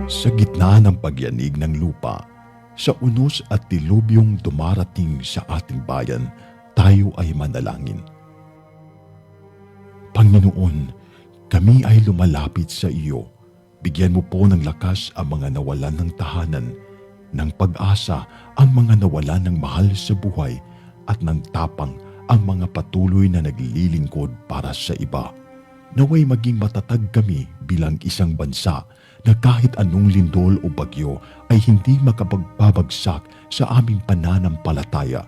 Sa gitna ng pagyanig ng lupa, sa unos at dilubyong dumarating sa ating bayan, tayo ay manalangin. Panginoon, kami ay lumalapit sa iyo. Bigyan mo po ng lakas ang mga nawalan ng tahanan, ng pag-asa ang mga nawalan ng mahal sa buhay, at ng tapang ang mga patuloy na naglilingkod para sa iba. Naway maging matatag kami bilang isang bansa na kahit anong lindol o bagyo ay hindi makapagbabagsak sa aming pananampalataya.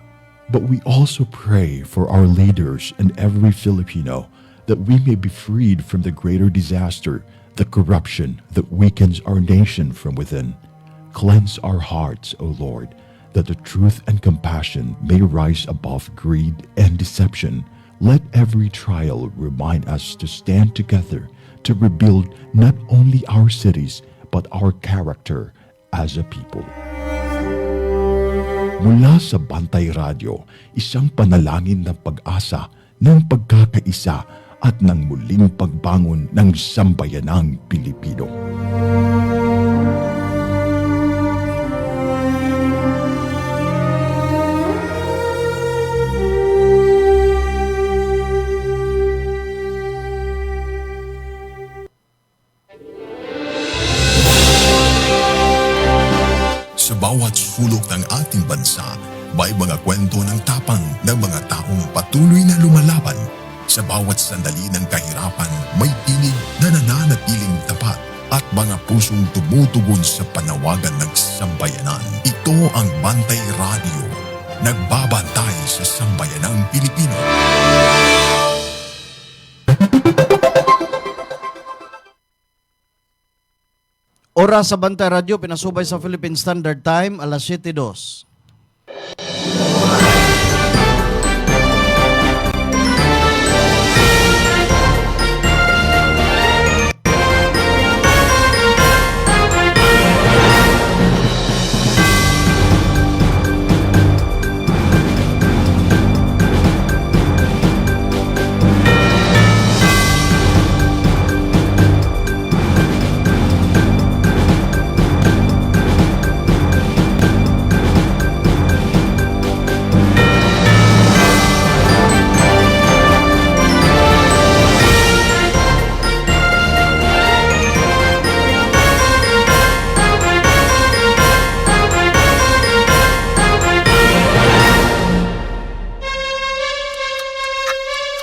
But we also pray for our leaders and every Filipino that we may be freed from the greater disaster, the corruption that weakens our nation from within. Cleanse our hearts, O Lord, that the truth and compassion may rise above greed and deception. Let every trial remind us to stand together to rebuild not only our cities but our character as a people. Mula sa Bantay Radio, isang panalangin ng pag-asa, ng pagkakaisa at ng muling pagbangon ng sambayanang Pilipino. Sa bawat sulok ng ating bansa, may mga kwento ng tapang ng mga taong patuloy na lumalaban. Sa bawat sandali ng kahirapan, may tinig na nananatiling tapat at mga pusong tumutugon sa panawagan ng sambayanan. Ito ang Bantay Radio, nagbabantay sa sambayanang Pilipino. Oras sa Bantay Radio, pinasubay sa Philippine Standard Time, alas 7:02.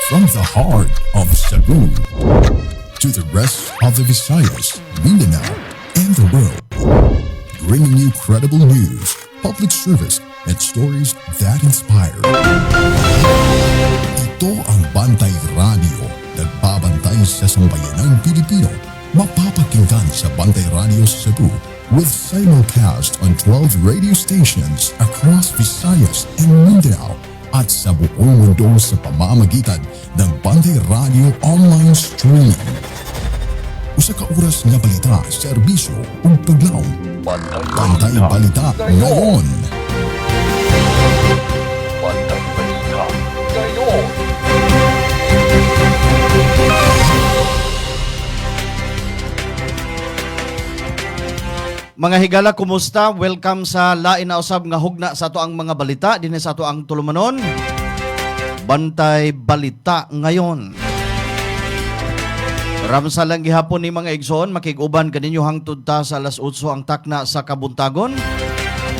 From the heart of Cebu to the rest of the Visayas, Mindanao, and the world, bringing you credible news, public service, and stories that inspire. Ito ang Bantay Radio, nagbabantay sa sambayanang Pilipino. Mapapakinggan sa Bantay Radio Cebu with simulcast on 12 radio stations across Visayas and Mindanao at sa buong mundo sa pamamagitan ng Bantay Radio online streaming. Usa ka oras nga balita, serbisyo ug paglaom. Bantay Balita ngayon. Bantay Balita ngayon. Mga higala, kumusta? Welcome sa lain na usab nga hugna sa ato ang mga balita dinhi sa ato ang tulumanon. Bantay Balita ngayon. Ramsa lang gihapon ni mga igsoon, makig-uban kaninyo hangtod ta sa alas 8 ang takna sa kabuntagon.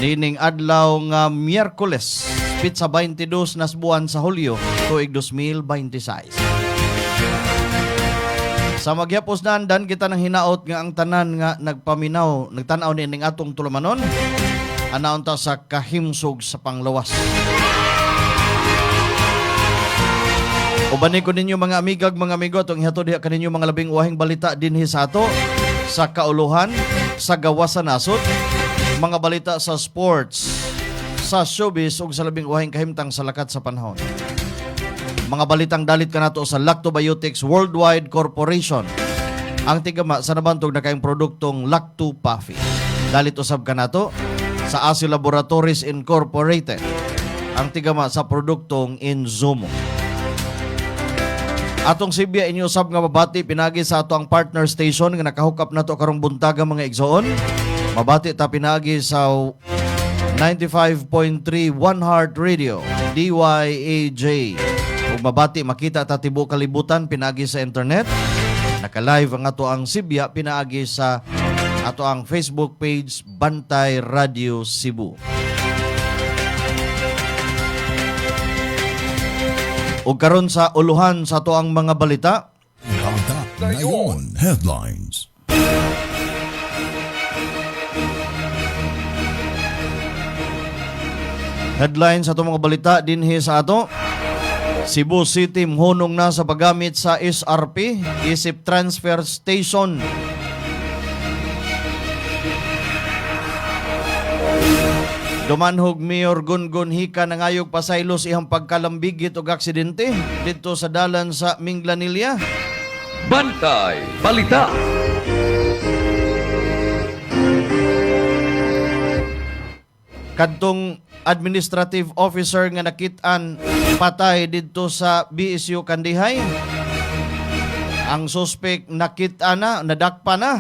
Nining adlaw nga Miyerkules, pitsa 22 nas buwan sa Hulyo, tuig 2026. Sa magyapos na andan, kita nang hinaot nga ang tanan nga nagtanaw ni ning atong tulumanon. Anaon ta sa kahimsog sa panglawas. Ubani ko ninyo mga amigag, mga amigo, itong ihatod diha kaninyo mga labing wahing balita dinhi sa ato, sa kauluhan, sa gawas sa nasod, mga balita sa sports, sa showbiz, ug sa labing wahing kahimtang sa lakat sa panahon. Mga balitang dalit ka nato sa Lactobiotics Worldwide Corporation. Ang tigama sa nabantog na kayong produktong Lacto Puffy. Dalit usab ka nato sa Asi Laboratories Incorporated. Ang tigama sa produktong Inzumo. Atong Sibya inyo usab nga mabati pinagi sa ato ang partner station nga nakahook up nato karong buntaga mga igsoon. Mabati ta pinagi sa 95.3 One Heart Radio DYAJ. Ug mabati makita ta tibuok kalibutan pinagi sa internet. Naka-live ang ato ang Sibya pinagi sa ato ang Facebook page Bantay Radio Cebu. Ug karon sa uluhan sa ato ang mga balita. Balita ngayon. Headlines. Headlines sa itong mga balita dinhi sa ato. Cebu City hunong na sa paggamit sa SRP, Isip Transfer Station. Dumanhog Mayor Gungun Hika nangayog pasaylos ihang pagkalambigit og aksidente dito sa dalan sa Minglanilla. Bantay Balita. Kadtong administrative officer nga nakit-an patay didto sa BSU Kandihay. Ang suspect nakit-an na, nadakpa na.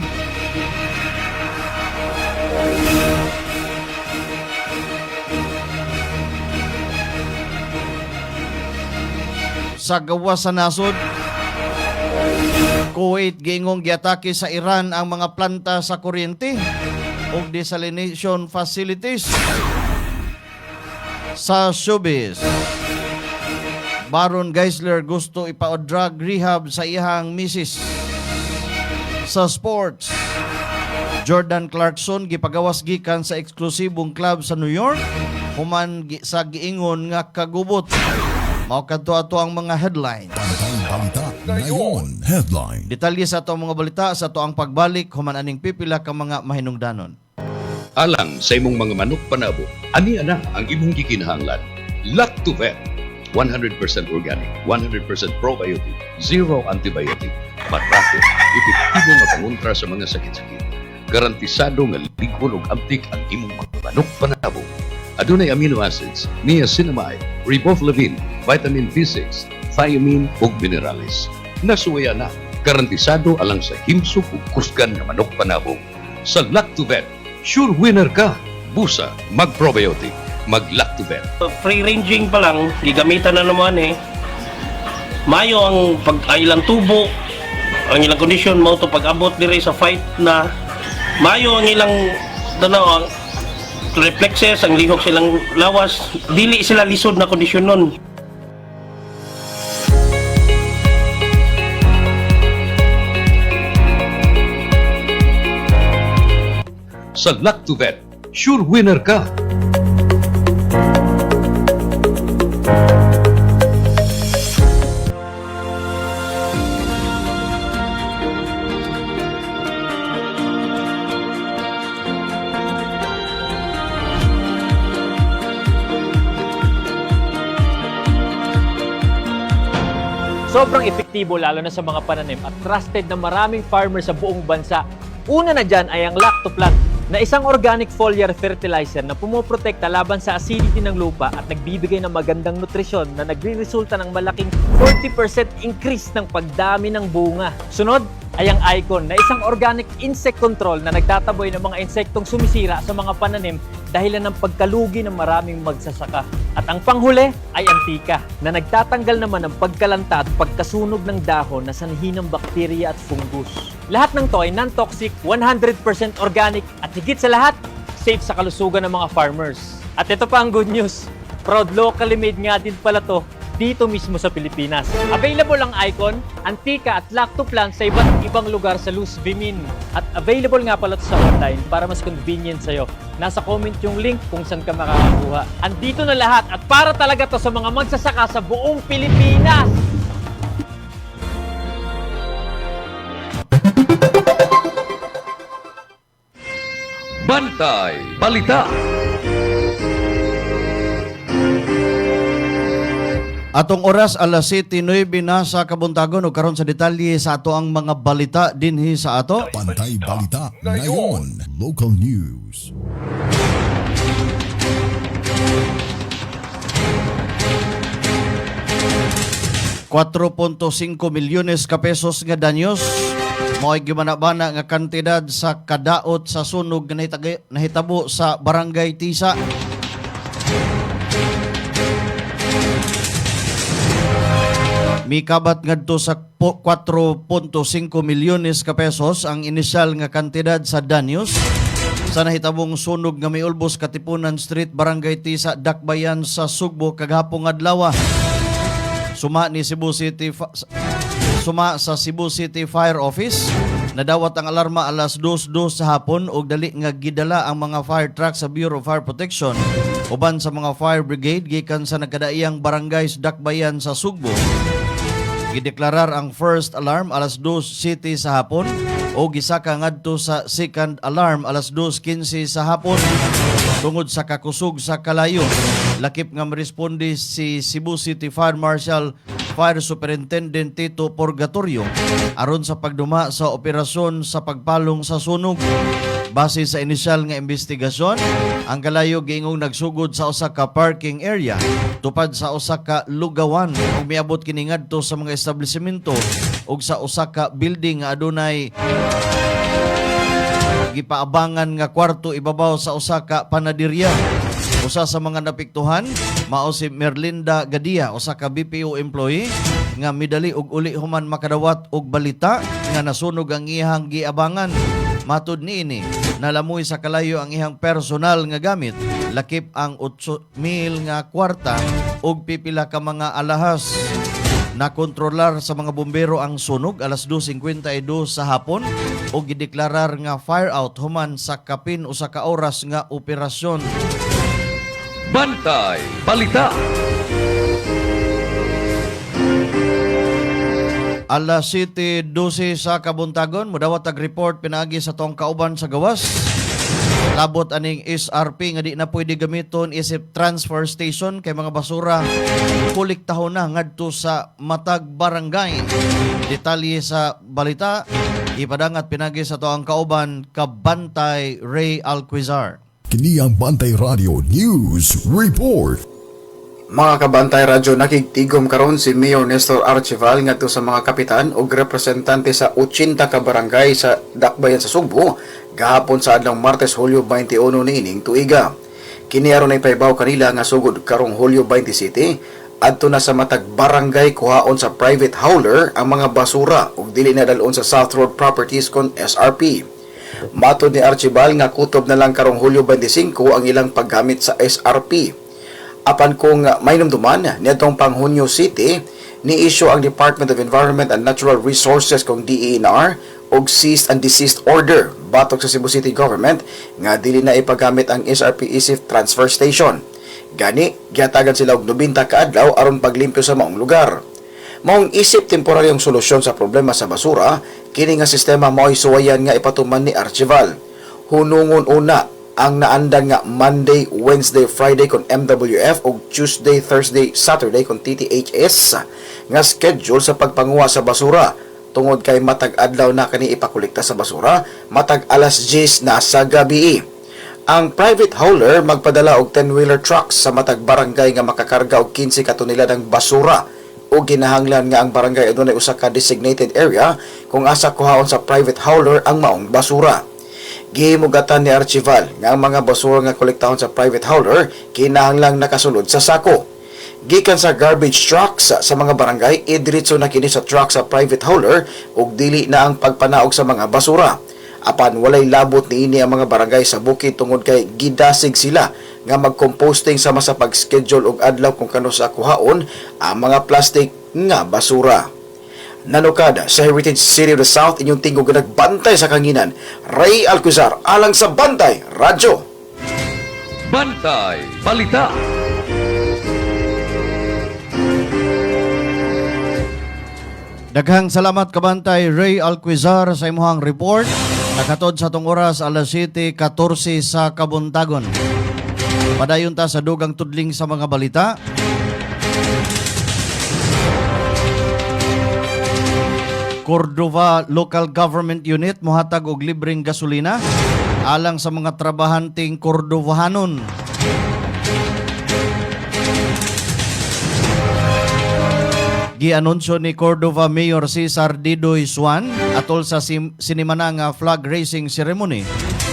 Sa gawas sa nasod, Kuwait gingong giatake sa Iran ang mga planta sa kuryente ug desalination facilities. Sa showbiz, Baron Geisler gusto ipa-drug rehab sa iyang misis. Sa sports, Jordan Clarkson gipagawas gikan sa eksklusibong club sa New York human sa giingon nga kagubot. Mao kadto ato ang mga headlines. Bantay Balita ngayon. Headline. Detalye sa ato ang mga balita sa ato ang pagbalik human aning pipila ka mga mahinungdanon. Alang sa imong mga manok panabo, ani na ang imong gikinahanglan. Lactovet, 100% organic, 100% probiotic, zero antibiotic, matake, epektibo nga pangontra sa mga sakit-sakit. Garantisado nga ligon og antik ang imong mga manok panabo. Adunay amino acids, niacinamide, riboflavin, vitamin B6, thiamine ug minerales. Nasuwaya na, garantisado alang sa himsog ug kusgan nga manok panabo. Sa Lactovet, sure winner ka. Busa, mag-probiotic, mag-Lactovet. Free-ranging pa lang, gigamitan na naman eh. Mayo ang ilang tubo, ang ilang kondisyon mo to pag-abot dire sa fight na mayo ang ilang ang reflexes, ang lihok silang lawas, dili sila lisod na kondisyon nun. Sa Lactovet, sure winner ka. Sobrang epektibo lalo na sa mga pananim at trusted na maraming farmers sa buong bansa. Una na dyan ay ang Lactoplant na isang organic foliar fertilizer na pumoprotekta laban sa acidity ng lupa at nagbibigay ng magandang nutrisyon na nagre-resulta ng malaking 40% increase ng pagdami ng bunga. Sunod ay ang Icon na isang organic insect control na nagtataboy ng mga insektong sumisira sa mga pananim dahilan ng pagkalugi ng maraming magsasaka. At ang panghuli ay Antika na nagtatanggal naman ng pagkalanta at pagkasunog ng dahon na sanhi ng bakterya at fungus. Lahat ng to ay non-toxic, 100% organic at higit sa lahat, safe sa kalusugan ng mga farmers. At ito pa ang good news, proud locally made nga din pala to dito mismo sa Pilipinas. Available ang Icon, Antika at Lactoplant sa iba't ibang lugar sa Luz Vimin. At available nga pala to sa online para mas convenient sa'yo. Nasa comment yung link kung saan ka makakakuha. Andito na lahat at para talaga to sa mga magsasaka sa buong Pilipinas. Bantay Balita. Atong oras alas 7:09 na sa kabuntagon ug karon sa detalye sa ato ang mga balita dinhi sa ato. Bantay Balita ngayon. Local news. 4.5 milyones ka pesos nga danyos. Mo'y gimanabana nga kantidad sa kadaot sa sunog nga nahitabo sa Barangay Tisa. Mikabat ngadto sa 4.5 milyones ka pesos ang inisyal nga kantidad sa danyos sa nahitabong sunog nga miulbos Katipunan Street, Barangay Tisa, Dakbayan sa Sugbo kagahapon adlaw. Suma sa Cebu City Fire Office, nadawat ang alarma alas 2:02 sa hapon ug dali nga gidala ang mga fire truck sa Bureau of Fire Protection uban sa mga fire brigade gikan sa nagkadaiyang barangay sa Dakbayan sa Sugbo. Gideklarar ang first alarm alas 2:07 sa hapon o gisaka ngadto sa second alarm alas 2:15 sa hapon tungod sa kakusog sa kalayo. Lakip nga maresponde si Cebu City Fire Marshal Fire Superintendent Tito Purgatorio aron sa pagduma sa operasyon sa pagpalong sa sunog. Base sa inisyal nga investigasyon, ang kalayo giingong nagsugod sa usa ka parking area tupad sa usa ka lugawan ug miabot kini ngadto sa mga establishmento ug sa usa ka building nga adunay gipaabangan nga kwarto ibabaw sa usa ka panaderya. Usa sa mga napiktuhan mao si Merlinda Gadia, usa ka BPO employee nga midali og uli human makadawat og balita nga nasunog ang iyang giabangan. Matud niini, nalamoy sa kalayo ang iyang personal nga gamit, lakip ang 8,000 nga kwarta ug pipila ka mga alahas. Nakontrolar sa mga bumbero ang sunog alas 2:52 sa hapon ug gideklarar nga fire out human sa kapin usa ka oras nga operasyon. Bantay Balita. Alas 7:12 sa kabuntagon, mudawat ag report pinaagi sa tong kauban sa gawas. Labot aning SRP nga di na pwede gamiton isip transfer station kay mga basura kolektahon na ngadto sa matag barangay. Detalye sa balita ipadangat pinagi sa toang kauban Kabantay Ray Alquizar. Kini ang Bantay Radio News Report. Mga kabantay radyo, nakigtigom karon si Mayor Nestor Archival ngadto sa mga kapitan ug representante sa 80 ka barangay sa Dakbayan sa Sugbo gahapon sa adlong Martes, Hulyo 21 niining tuiga. Kini aron ay paibaw kanila nga sugod karong Hulyo 27 adto na sa matag barangay kuhaon sa private hauler ang mga basura ug dili na dalon sa South Road Properties kon SRP. Matod ni Archibald nga kutob na lang karong Hulyo 25 ang ilang paggamit sa SRP. Apan kung may namduman nitong pang Hunyo City, ni-issue ang Department of Environment and Natural Resources kung DENR og cease and desist order batok sa Cebu City Government nga dili na ipagamit ang SRP isip transfer station. Gani, giatagan sila og 90 ka adlaw aron paglimpyo sa maong lugar. Maong isip temporaryong solusyon sa problema sa basura, kini nga sistema mao'y suwayan nga ipatuman ni Archival. Hunungon una ang naandan nga Monday, Wednesday, Friday kon MWF ug Tuesday, Thursday, Saturday kon TTHS nga schedule sa pagpanguha sa basura. Tungod kay matag adlaw na kani ipakolekta sa basura, matag alas 10 na sa gabi. Ang private hauler magpadala og 10-wheeler trucks sa matag barangay nga makakarga og 15 ka toneladang basura o ginahanglan nga ang barangay adunay usa ka designated area kung asa kuhaon sa private hauler ang maong basura. Gihimugatan ni Archival nga ang mga basura nga kolektahon sa private hauler kinahanglang nakasulod sa sako. Gikan sa garbage trucks sa mga barangay, idiretso na kini sa truck sa private hauler ug dili na ang pagpanaog sa mga basura. Apan walay labot niini ang mga barangay sa bukid tungod kay gidasig sila nga mag-composting sama sa pag-schedule og adlaw kung kano sa kuhaon ang mga plastic nga basura. Nanukada sa Heritage City of the South, inyong tingog na nagbantay sa kanginan, Ray Alcuzar, alang sa Bantay Radyo. Bantay Balita. Daghang salamat kabantay Ray Alquizar sa imuhang report. Nakatod sa tong oras alas 7:14 sa kabuntagon. Padayon ta sa dugang tudling sa mga balita. Cordova Local Government Unit mohatag og libreng gasolina alang sa mga trabahanting Cordovahanon. Gianunsyo ni Cordova Mayor Cesar Didoy Suan atol sa sinimana nga flag raising ceremony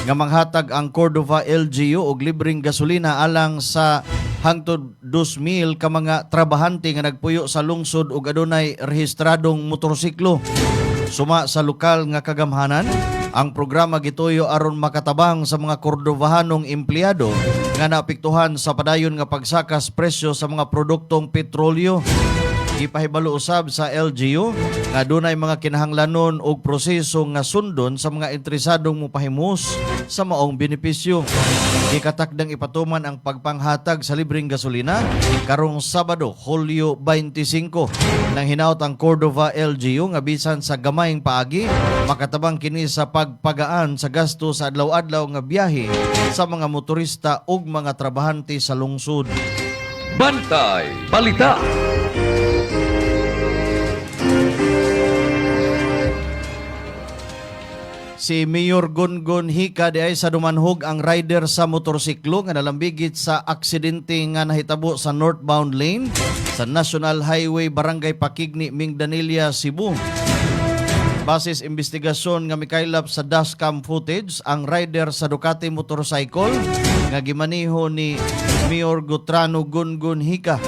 nga manghatag ang Cordova LGU og libreng gasolina alang sa hangtod 2,000 ka mga trabahante nga nagpuyo sa lungsod ug adunay rehistradong motorsiklo. Suma sa lokal nga kagamhanan, ang programa gituyo aron makatabang sa mga Cordovahanong empleyado nga naapektuhan sa padayon nga pagsakas presyo sa mga produktong petrolyo. Gipahibalo usab sa LGU nga dunay mga kinahanglanon og proseso nga sundon sa mga interesadong mopahimus sa maong benepisyo. Gikatakdang ipatuman ang pagpanghatag sa libreng gasolina karong Sabado, Hulyo 25. Nang hinaut ang Cordova LGU nga bisan sa gamayng paagi makatabang kini sa pagpagaan sa gasto sa adlaw-adlaw nga biyahe sa mga motorista ug mga trabahante sa lungsod. Bantay Balita. Si Mayor Gungun Hika di ay sa dumanhog ang rider sa motorsiklo nga nalambigit sa aksidente nga nahitabo sa northbound lane sa National Highway Barangay Pakigni, Mingdanilla, Cebu. Basis investigasyon nga mikaylap sa dashcam footage, ang rider sa Ducati motorcycle nga gimaniho ni Mayor Gutrano Gungun Hika.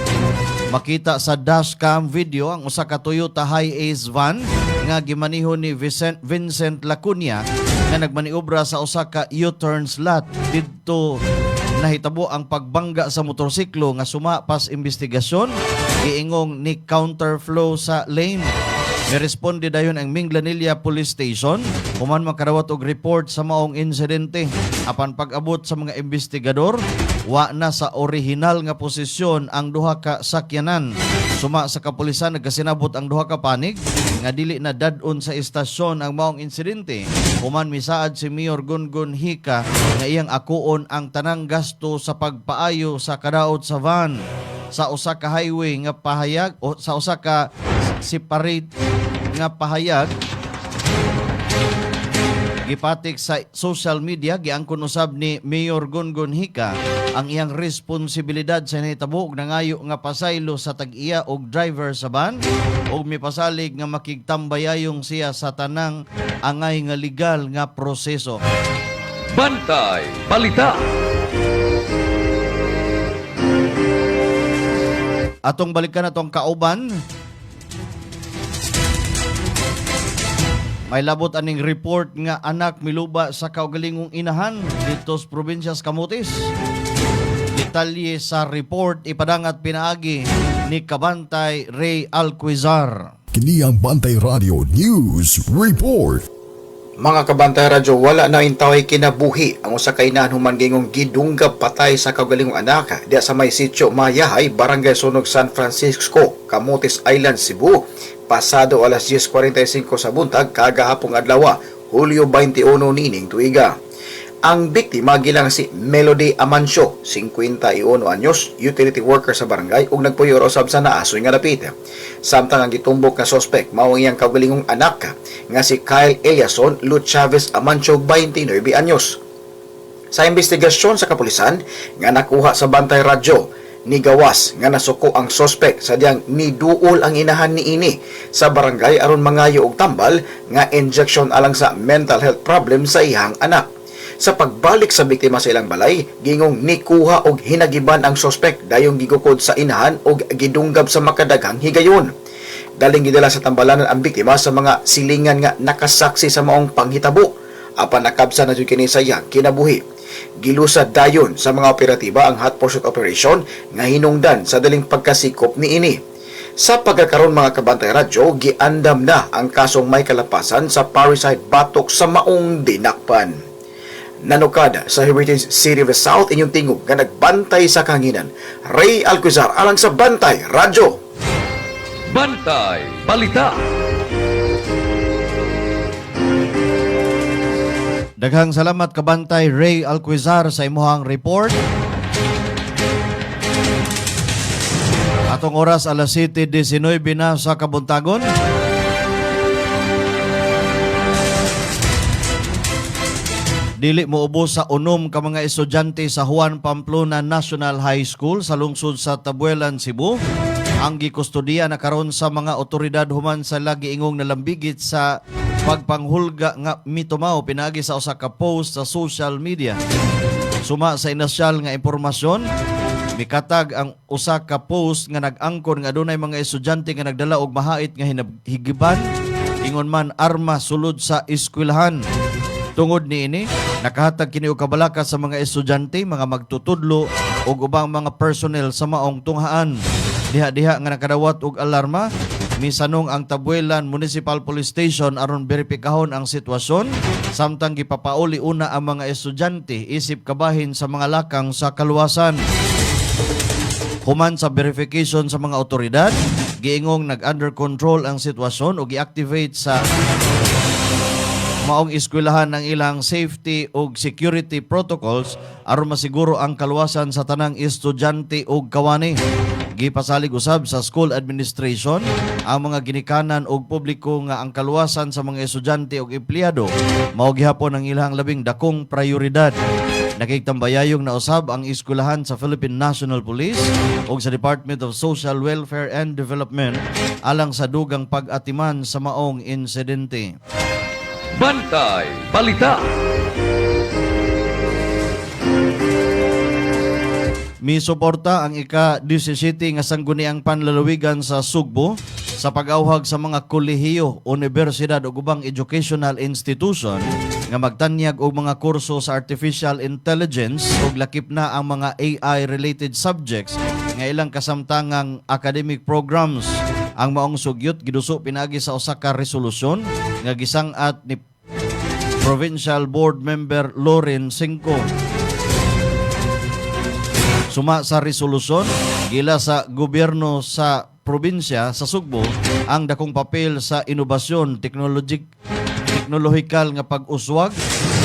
Makita sa dashcam video ang usa ka Toyota Hi-Ace van nga gimaniho ni Vincent Lacunia nga nagmaniobra sa usa ka U-turn slot. Didto nahitabo ang pagbangga sa motorsiklo nga sumapas investigasyon giingong ni counterflow sa lane. Niresponde dayon ang Minglanilla Police Station human makarawat og report sa maong insidente. Apan pag-abot sa mga investigador, wa na sa orihinal nga posisyon ang duha ka sakyanan. Suma sa kapulisan nagkasinabot ang duha ka panig nga dili na dadon sa istasyon ang maong insidente. Human misaad si Mayor Gungun Hika nga iyang akuon ang tanang gasto sa pagpaayo sa kadaot sa van sa usa ka highway nga pahayag o sa usa ka separate nga pahayag. Gipatik sa social media, giangkon usab ni Mayor Gungun Hika ang iyang responsibilidad sa nahitabo og nangayo nga pasaylo sa tag-iya og driver sa van og mipasalig nga makigtambayayong siya sa tanang angay nga legal nga proseso. Bantay Balita. Atong balikan atong kauban. May labot aning report nga anak miluba sa kaugalingong inahan dito sa probinsya sa Camotes. Detalye sa report ipadangat pinaagi ni Kabantay Ray Alquizar. Kini ang Bantay Radio News Report. Mga kabantay radyo, wala na intaway kinabuhi ang usa ka inahan human gingong gidunggab patay sa kaugalingong anak diya sa may sitio Mayahay, Barangay Sunog, San Francisco, Camotes Island, Cebu. Pasado alas 10:45 sa buntag kagahapong adlaw, Hulyo 21 nining tuiga. Ang biktima gilang si Melody Amancio, 51 anyos, utility worker sa barangay ug nagpuyo usab sa naasoy nga dapit. Samtang ang gitumbok nga suspect mao iyang kaugalingong anak nga si Kyle Eliason Luz Chavez Amancio, 29 anyos. Sa investigasyon sa kapulisan nga nakuha sa Bantay Radyo, ni gawas nga nasuko ang suspect sadyang niduol ang inahan niini sa barangay aron mangayo og tambal nga injection alang sa mental health problem sa iyang anak. Sa pagbalik sa biktima sa ilang balay, gingong nikuha og hinagiban ang suspect dayong gigukod sa inahan og gidunggab sa makadaghang higayon. Daling gidala sa tambalanan ang biktima sa mga silingan nga nakasaksi sa maong panghitabo. Apan nakabsa na jud kini sa iyang kinabuhi. Gilusad dayon sa mga operatiba ang hot pursuit operation nga hinungdan sa daling pagkasikop niini. Sa pagkakaroon mga kabantay radyo, giandam na ang kasong may kalapasan sa parricide batok sa maong dinakpan. Nanukada sa Heritage City of the South inyong tingog nga nagbantay sa kanginan, Ray Alquizar alang sa Bantay Radyo. Bantay Balita. Daghang salamat Kabantay Ray Alquizar sa imuhang report. Atong oras alas 7:19 na sa kabuntagon. Dili mo ubos sa unom ka mga estudyante sa Juan Pamplona National High School sa lungsod sa Tabuelan, Cebu ang gikustudiya na karon sa mga otoridad human sa lagi ingong nalambigit sa pagpanghulga nga mitumaw pinagi sa usa ka post sa social media. Suma sa inasyal nga impormasyon, mikatag ang usa ka post nga nag-angkon nga adunay mga estudyante nga nagdala og mahait nga higiban ingon man arma sulod sa eskwelahan. Tungod niini, nakahatag kini og kabalaka sa mga estudyante, mga magtutudlo ug ubang mga personnel sa maong tunghaan. Diha-diha nga nakadawat og alarma, misanong ang Tabuelan Municipal Police Station aron beripikahon ang sitwasyon samtang gipapauli una ang mga estudyante isip kabahin sa mga lakang sa kaluwasan. Human sa verification sa mga otoridad, giingong nag-under control ang sitwasyon o gi-activate sa maong eskwelahan ng ilang safety o security protocols aron masiguro ang kaluwasan sa tanang estudyante o kawani. Gipasalig usab sa school administration ang mga ginikanan og publiko nga ang kaluwasan sa mga estudyante o empleyado mao gihapon ang ilang labing dakong prioridad. Nakiktambayayong na usab ang eskwelahan sa Philippine National Police o sa Department of Social Welfare and Development alang sa dugang pag-atiman sa maong insidente. Bantay Balita. Misuporta ang ika-17 nga sangguniang panlalawigan sa Sugbo sa pag-awhag sa mga kolehiyo, universidad o ubang educational institution nga magtanyag og mga kurso sa artificial intelligence ug lakip na ang mga AI-related subjects nga ilang kasamtangang academic programs. Ang maong sugyot giduso pinagi sa usa ka resolusyon nga gisangat ni Provincial Board Member Loren Cinco. Suma sa resolusyon, gila sa gobyerno sa probinsya sa Sugbo ang dakong papel sa inobasyon, teknolohikal nga pag-uswag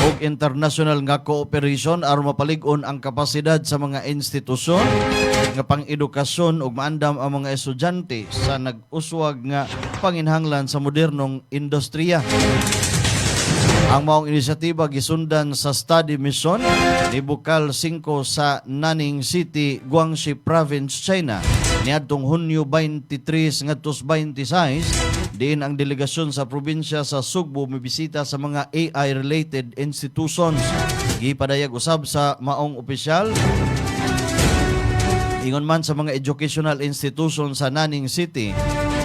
o international nga cooperation aron mapalig-on ang kapasidad sa mga institusyon nga pang-edukasyon ug maandam ang mga estudyante sa nag-uswag nga panginhanglan sa modernong industriya. Ang maong inisyatiba gisundan sa study mission ni Bukal 5 sa Nanning City, Guangxi Province, China niadtong Hunyo 23 ngadto 26 diin ang delegasyon sa probinsya sa Sugbo mibisita sa mga AI-related institutions. Gipadayag usab sa maong opisyal ingon man sa mga educational institution sa Nanning City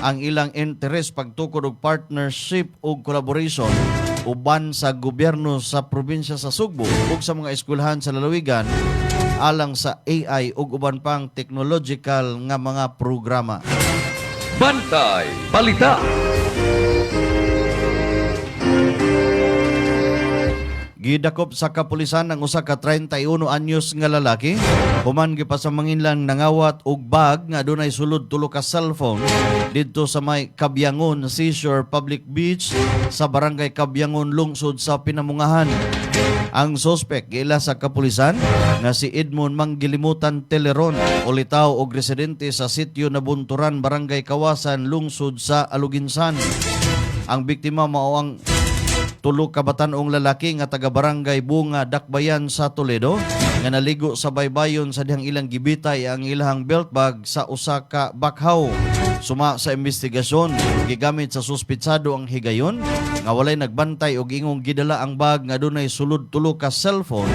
ang ilang interes pagtukod og partnership ug collaboration uban sa gobyerno sa probinsya sa Sugbo ug sa mga eskwelahan sa lalawigan alang sa AI ug uban pang technological nga mga programa. Bantay Balita. Gidakop sa kapulisan ang usa ka 31 anyos nga lalaki human gipasamanginlang nangawat og bag nga adunay sulod tulo ka cellphone didto sa may Kabyangon Seashore Public Beach sa barangay Kabyangon lungsod sa Pinamungahan. Ang suspect gila sa kapulisan nga si Edmond Manggilimutan Teleron o litaw og residente sa sitio na Bunturan, barangay Kawasan, lungsod sa Aluginsan. Ang biktima mao ang tulo ka batan-ong lalaki nga taga-barangay Bunga, Dakbayan sa Toledo nga naligo sa baybayon sa dihang ilang gibitay ang ilang belt bag sa usa ka bakhaw. Suma sa investigasyon, gigamit sa suspitsado ang higayon nga walay nagbantay og ingong gidala ang bag nga dunay sulod tulo ka cellphone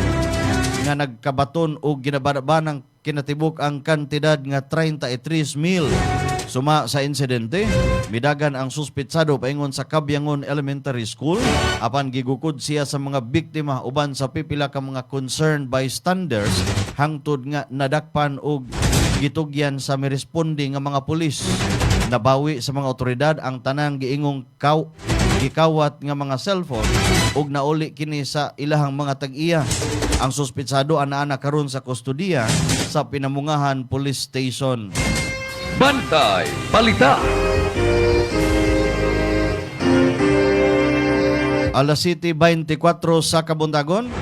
nga nagkabaton og ginabanabanang kinatibuk ang kantidad nga 33,000. Suma sa insidente, midagan ang suspitsado paingon sa Kabyangon Elementary School apan gigukod siya sa mga biktima uban sa pipila ka mga concerned bystanders hangtod nga nadakpan og gitugyan sa miresponde nga mga pulis. Nabawi sa mga otoridad ang tanang giingong gikawat nga mga cellphone ug nauli kini sa ilahang mga tag-iya. Ang suspitsado ana karon sa kustodiya sa Pinamungahan Police Station. Bantay Balita. Alas 7:24 sa Kabundagon,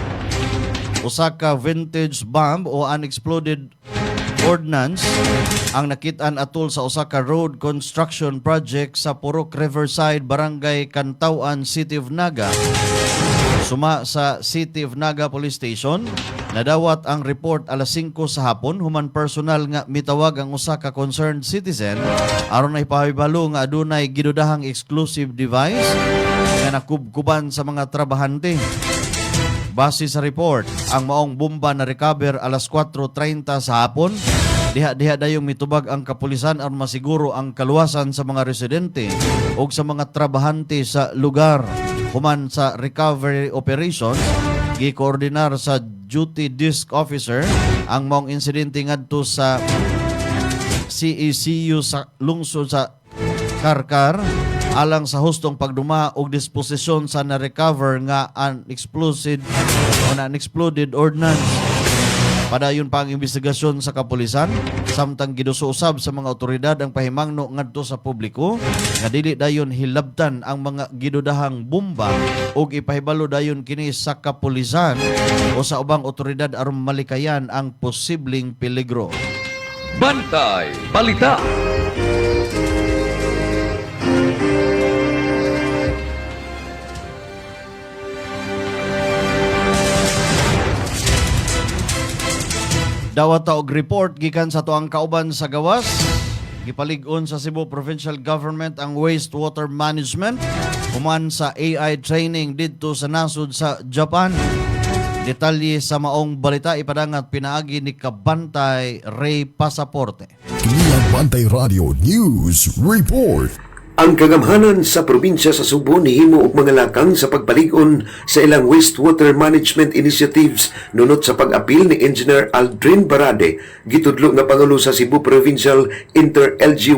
usa ka vintage bomb o unexploded ordnance ang nakitaan atol sa usa ka road construction project sa Purok Riverside, Barangay Kantauan, City of Naga. Suma sa City of Naga Police Station, Nadawat ang report alas 5 sa hapon human personal nga mitawag ang usa ka concerned citizen aron na ipahibalo nga adunay gidudahang exclusive device nga nakubkuban sa mga trabahante. Base sa report, ang maong bomba na recover alas 4:30 sa hapon. Diha dayong mitubag ang kapulisan aron masiguro ang kaluwasan sa mga residente o sa mga trabahante sa lugar. Human sa recovery operations, gi-koordinar sa duty desk officer ang maong insidente ngadto sa CECU sa lungsod sa Karkar alang sa hustong pagduma og disposisyon sa na-recover nga unexploded ordnance. Padayon pa ang investigasyon sa kapulisan samtang giduso-usab sa mga otoridad ang pahimangno ngadto sa publiko nga dili dayon hilabtan ang mga gidudahang bomba ug ipahibalo dayon kini sa kapulisan o sa ubang otoridad aron malikayan ang posibleng peligro. Bantay Balita. Dawat og report gikan sa tuang kauban sa gawas. Gipalig-on sa Cebu Provincial Government ang wastewater management human sa AI training didto sa nasud sa Japan. Detalye sa maong balita ipadangat pinaagi ni Kabantay Ray Pasaporte. Kini ang Bantay Radio News Report. Ang kagamhanan sa probinsya sa Subo nihimo og mga lakang sa pagpalig-on sa ilang wastewater management initiatives nunot sa pag-apil ni Engineer Aldrin Barade, gitudlo nga pangulo sa Cebu Provincial Inter-LG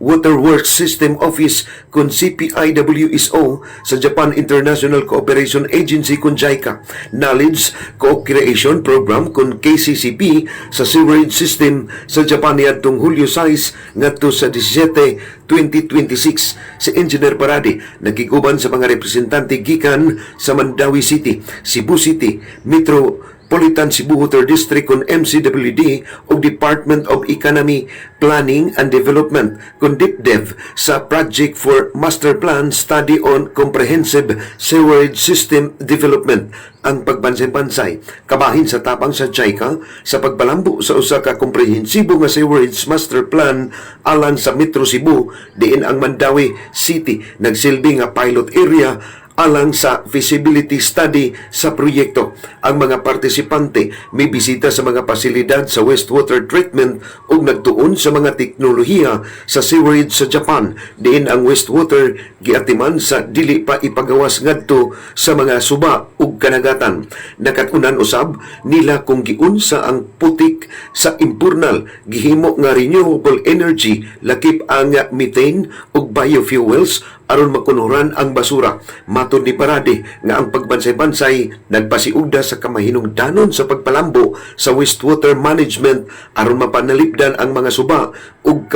Waterworks System Office kun CPIWSO sa Japan International Cooperation Agency kun JICA, Knowledge Co-Creation Program kun KCCP sa sewerage system sa Japan niadtong Hulyo 6 ngadto sa 17, 2026. Si Engineer Barade nagkiguban sa mga representante gikan sa Mandawi City, Cebu City, Metropolitan Cebu Water District kun MCWD o Department of Economy, Planning and Development kun DepDev sa Project for Master Plan Study on Comprehensive Sewerage System Development. Ang pagbansay-bansay kabahin sa tapang sa JICA sa pagbalambo sa usa ka komprehensibo nga sewerage master plan alang sa Metro Cebu, diin ang Mandawi City nagsilbi nga pilot area alang sa feasibility study sa proyekto. Ang mga partisipante may bisita sa mga pasilidad sa wastewater treatment ug nagtuon sa mga teknolohiya sa sewerage sa Japan, diin ang wastewater giatiman sa dili pa ipagawas ngadto sa mga suba ug kanagatan. Nakatunan usab nila kung giunsa ang putik sa impurnal gihimo nga renewable energy lakip ang methane ug biofuels aron makunuran ang basura. Matod ni Barade nga ang pagbansay-bansay nagpasiugda sa kamahinungdanon sa pagpalambo sa wastewater management aron mapanalipdan ang mga suba ug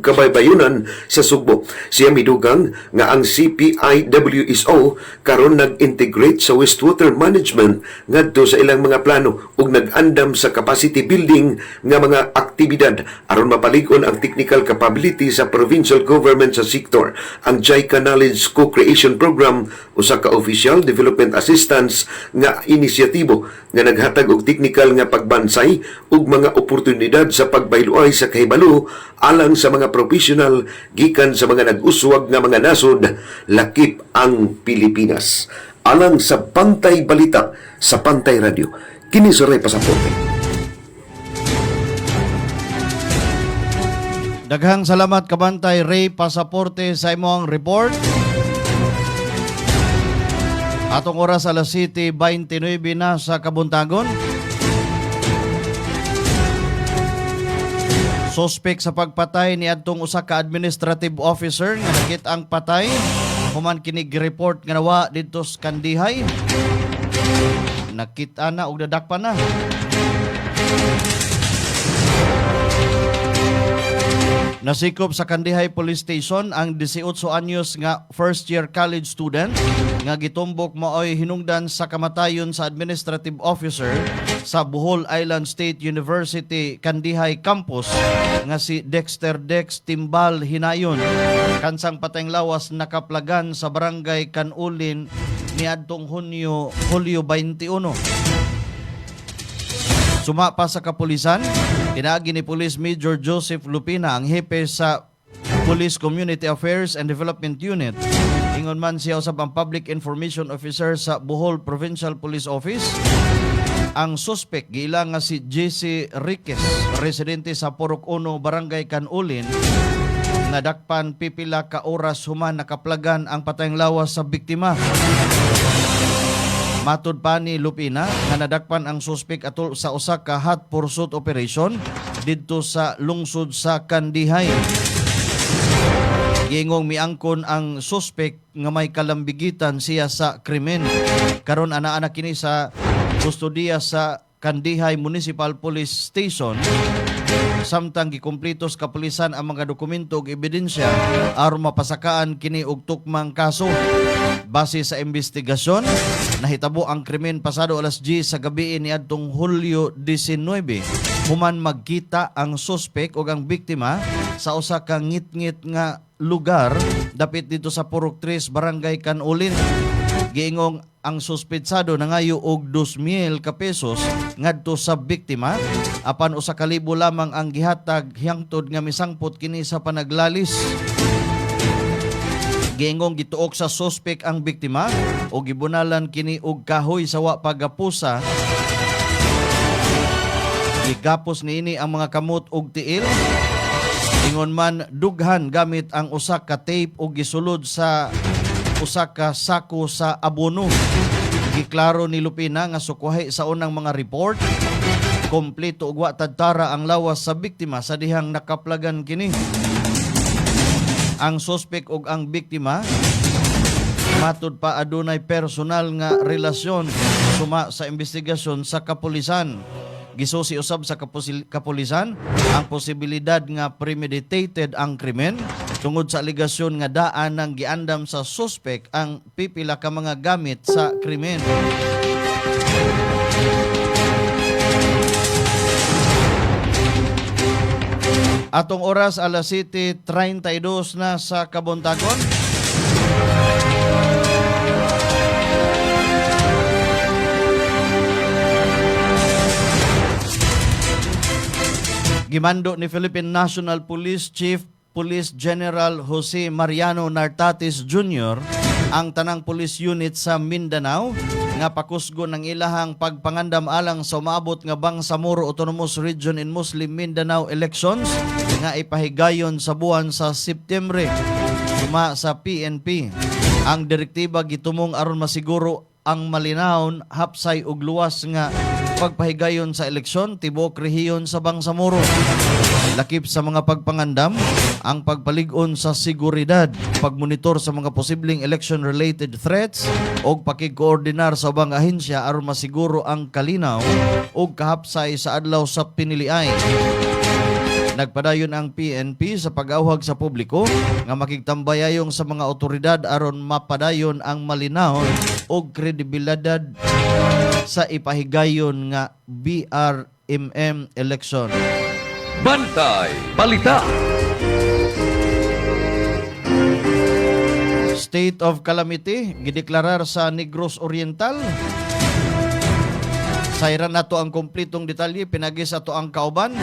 kabaybayonan sa Sugbo. Siya midugang nga ang CPIWSO karon nag-integrate sa wastewater management ngadto sa ilang mga plano ug nag-andam sa capacity building nga mga aktibidad aron mapalig-on ang technical capability sa provincial government sa sektor. Ang JICA Knowledge Co-Creation Program usa ka official development assistance nga inisyatibo nga naghatag og technical nga pagbansay ug mga oportunidad sa pagbayloay sa kahibalo alang sa mga professional gikan sa mga nag-uswag nga mga nasod lakip ang Pilipinas. Alang sa Bantay Balita sa Bantay Radio, kini sa Ray Pasaporte. Daghang salamat Kabantay Ray Pasaporte sa imong report. Atong oras alas 7:29 na sa kabuntagon. Suspect sa pagpatay ni adtong usa ka administrative officer nga nakit ang patay human kini gi-report nga nawa didto sa Kandihay. Nakita na og dadakpan na. Nasikop sa Kandihay Police Station ang 18 anyos nga first year college student nga gitumbok maoy hinungdan sa kamatayon sa administrative officer sa Bohol Island State University Kandihay Campus nga si Dexter Dex Timbal Hinayon. Kansang patayng lawas nakaplagan sa barangay Kanulin niadtong Hulyo 21. Suma pa sa kapulisan, pinaagi ni Police Major Joseph Lupina ang hepe sa Police Community Affairs and Development Unit. Ingon man siya usab ang Public Information Officer sa Bohol Provincial Police Office. Ang suspect giila nga si JC Riquez, residente sa Purok 1, Barangay Canulin, nga dakpan pipila ka oras human nakaplagan ang patayng lawas sa biktima. Matud pa ni Lupina nga nadakpan ang suspect atol sa usa ka hot pursuit operation didto sa lungsod sa Kandihay. Gingong miangkon ang suspect nga may kalambigitan siya sa krimen. Karon ana-ana kini sa kustodiya sa Kandihay Municipal Police Station. Samtang gikumpletos kapulisan ang mga dokumento ug ebidensya aron mapasakaan kini og tukmang kaso. Base sa investigasyon, nahitabo ang krimen pasado alas 10 sa gabi niadtong Hulyo 19. Human magkita ang suspect ug ang biktima sa usa ka ngit-ngit nga lugar dapit dito sa Purok 3, Barangay Canulin. Giingong ang suspetsado nangayo og 2,000 ka pesos ngadto sa biktima apan usa ka libo lamang ang gihatag hangtod nga misangpot kini sa panaglalis. Giingong gituok sa suspect ang biktima o gibunalan kini og kahoy sa wa pagapusa. Gigapos niini ang mga kamot og tiil. Ingon man dughan gamit ang usa ka tape o gisulod sa usa ka sako sa abono. Giklaro ni Lupina nga sukuhay sa unang mga report, kompleto ug wa tadtara ang lawas sa biktima sa dihang nakaplagan kini. Ang suspect ug ang biktima matud pa adunay personal nga relasyon suma sa investigasyon sa kapulisan. Gisusi usab sa kapulisan ang posibilidad nga premeditated ang krimen tungod sa aligasyon nga daan ng giandam sa suspect ang pipila ka mga gamit sa krimen. Atong oras alas 7:32 na sa Kabuntagon. Gimando ni Philippine National Police Chief Police General Jose Mariano Nartatis Jr. ang tanang police unit sa Mindanao nga pakusgo ng ilahang pagpangandam alang sa umabot nga Bangsamoro Autonomous Region in Muslim Mindanao elections nga ipahigayon sa buwan sa Setyembre. Suma sa PNP, ang direktiba gitumong aron masiguro ang malinawon, hapsay ug luwas nga pagpahigayon sa eleksyon tibok rehiyon sa Bangsamoro. Lakip sa mga pagpangandam ang pagpalig-on sa seguridad, pagmonitor sa mga posibleng election-related threats o pakikoordinar sa ubang ahensya aron masiguro ang kalinaw o kahapsay sa adlaw sa piniliay. Nagpadayon ang PNP sa pag-awhag sa publiko nga makigtambayayong sa mga otoridad aron mapadayon ang malinahon o kredibilidad sa ipahigayon nga BRMM election. Bantay Balita. State of calamity gideklarar sa Negros Oriental. Sayran nato ang kumpletong detalye pinagi sa to ang kauban.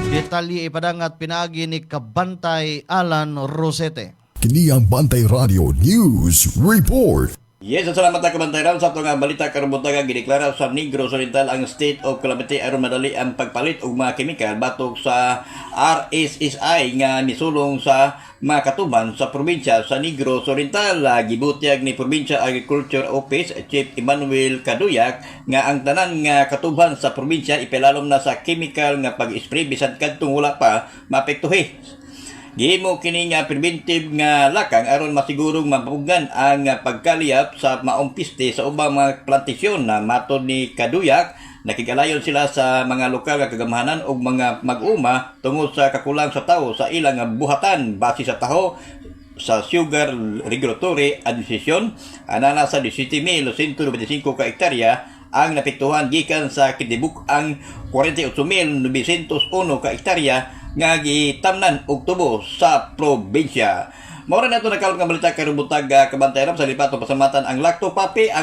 Detalye ipadangat pinagi ni Kabantay Alan Rosete. Kini ang Bantay Radio News Report. Yes, salamat na kabantayan sa itong balita karumbutaga gideklara sa Negros Oriental ang state of calamity aron madali ang pagpalit og mga kemikal batok sa RSSI nga misulong sa mga katuban sa probinsya sa Negros Oriental. Gibutyag ni Provincial Agriculture Office Chief Emmanuel Kaduyak nga ang tanan nga katuban sa probinsya ipilalom na sa chemical nga pag-spray bisan kadtong wala pa mapektuhi. Gihimo kini nga preventive nga lakang aron masigurong mapugan ang pagkaliyap sa maong piste sa ubang mga plantasyon na matod ni Kaduyak. Nakigalayon sila sa mga lokal nga kagamahanan o mga mag-uma tungod sa kakulang sa tao sa ilang buhatan base sa taho sa Sugar Regulatory Administration. Anana sa 17,125 ka hektarya ang napektuhan gikan sa kitibuk ang 48,901 ka hektarya nga gitamnan og tubo sa probinsya. Maura na ito nagkaroon ng balita karon buntag kabantayan sa lipato pasamatan ang Lacto Papi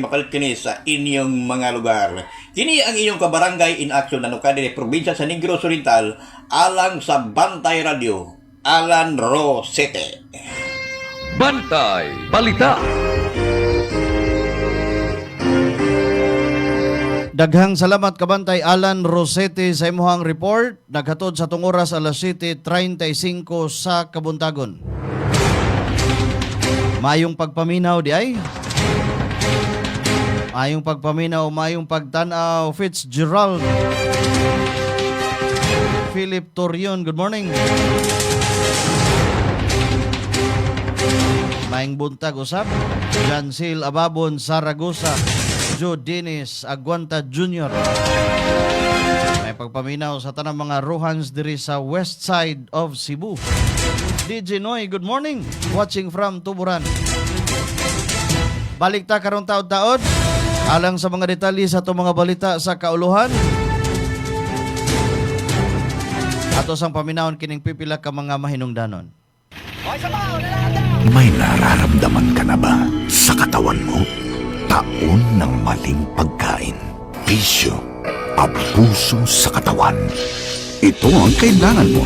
mapalit kini sa inyong mga lugar. Kini ang inyong kabarangay in action na nukadi ni probinsya sa Negros Oriental alang sa Bantay Radio. Alan Rosete. Bantay Balita. Daghang salamat kabantay Alan Rosete sa imuhang report. Naghatod sa tung oras alas 7:35 sa kabuntagon. Mayong pagpaminaw di ay. Mayong pagpaminaw, mayong pagtanaw. Fitzgerald. Philip Torion, good morning. Mayong buntag usap. Jansil Ababon, Saragosa. Joe Dennis Aguanta Jr. May pagpaminaw sa tanang mga Rohans diri sa west side of Cebu. DJ Noy, good morning. Watching from Tuburan. Balik ta karong taod-taod. Alang sa mga detalye sa itong mga balita sa kauluhan. Ato sang paminawon kining pipila ka mga mahinungdanon. May nararamdaman ka na ba sa katawan mo? Taon ng maling pagkain, bisyo, abuso sa katawan. Ito ang kailangan mo.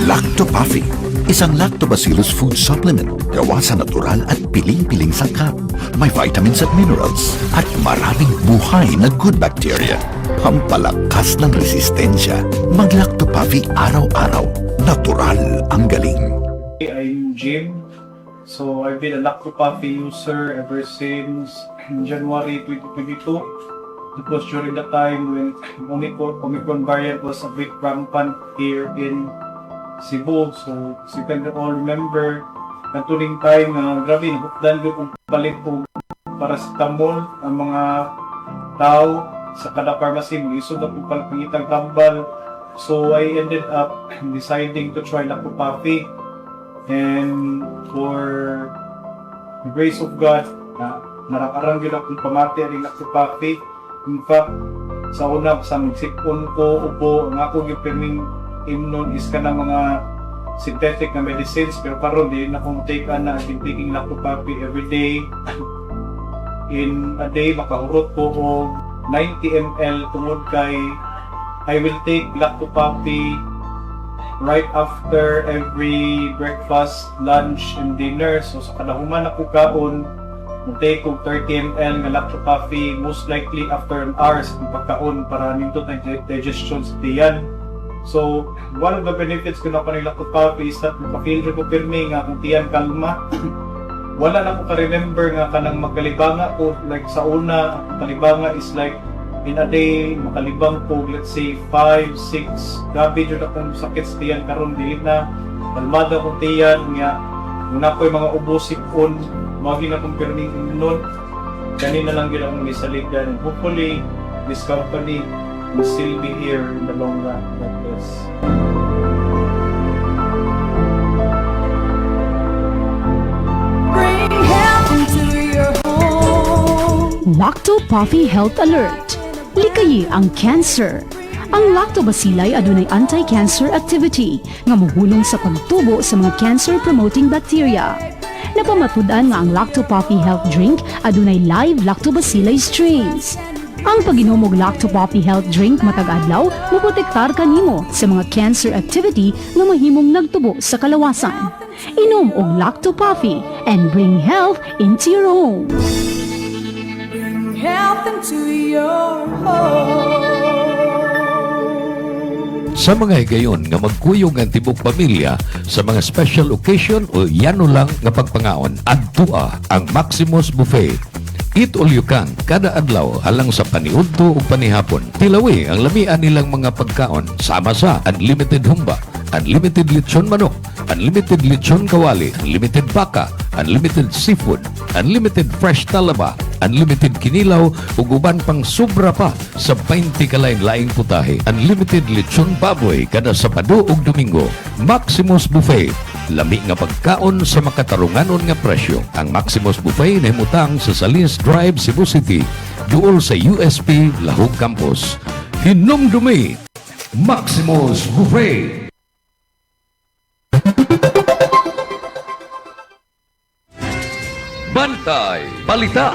Lactopafi, isang lactobacillus food supplement gawa sa natural at piling-piling sangkap. May vitamins at minerals at maraming buhay na good bacteria. Pampalakas ng resistensya. Mag-Lactopafi araw-araw. Natural ang galing. I'm Jim. So I've been a Lactopafi user ever since January 2022. It was during the time when Omicron variant was a bit rampant here in Cebu. So as you can all remember, natuling time grabe, nahukdan ko kung palit po paracetamol ang mga tao sa kada pharmacy. Isod na po pangitang tambal. So I ended up deciding to try Lactopafi. And for the grace of God, narakarang yun akong pamati ang Lactopafi. In fact, sa una, sa magsipon ko, upo, ang ako yung perming imnon is ka na mga synthetic na medicines. Pero karon di na akong take na, I've been taking Lactopafi every day. In a day, makahurot ko o 90 ml tungod kay I will take Lactopafi right after every breakfast, lunch, and dinner. So sa kadahuman ako kaon, take kong 30 ml nga Lactopafi, most likely after an hour sa pagkaon para nindot ang digestion sa tiyan. So one of the benefits ko na pa ng Lactopafi is that mapafeel ko pirmi nga kung tiyan kalma. Wala na ko ka-remember nga kanang magkalibanga ko, like sa una, kalibanga is like in a day, makalibang po, let's say, 5, 6, gabi dyan akong sakit sa tiyan karon dili na, kalmada akong tiyan, nga, kung na ko'y mga ubosipon, maging akong perming nun, kanina lang yun akong misaligan. And hopefully, this company will still be here in the long run like this. Bring health into your home. Lactopafi Health Alert. Likayi ang cancer. Ang lactobacilli adunay anti-cancer activity nga mohulong sa pagtubo sa mga cancer-promoting bacteria. Napamatud-an nga ang Lactopafi Health Drink adunay live lactobacilli strains. Ang pag-inom og Lactopafi Health Drink matag adlaw moprotektar kanimo sa mga cancer activity nga mahimong nagtubo sa kalawasan. Inom og Lactopafi and bring health into your home. Health into your home. Sa mga higayon nga magkuyog ang tibok pamilya sa mga special occasion o yano lang nga pagpangaon, adtua ang Maximus Buffet. Eat all you can kada adlaw alang sa paniudto ug panihapon. Tilawi ang lamian nilang mga pagkaon sama sa unlimited humba, unlimited lechon manok, unlimited lechon kawali, unlimited baka, unlimited seafood, unlimited fresh talaba, unlimited kinilaw ug uban pang sobra pa sa 20 kalain-laing putahe. Unlimited lechon baboy kada Sabado ug Domingo. Maximus Buffet. Lami nga pagkaon sa makatarunganon nga presyo. Ang Maximus Buffet nahimutang sa Salis Drive, Cebu City, duol sa USP Lahog Campus. Hinumdumi Maximus Buffet. Bantay Balita.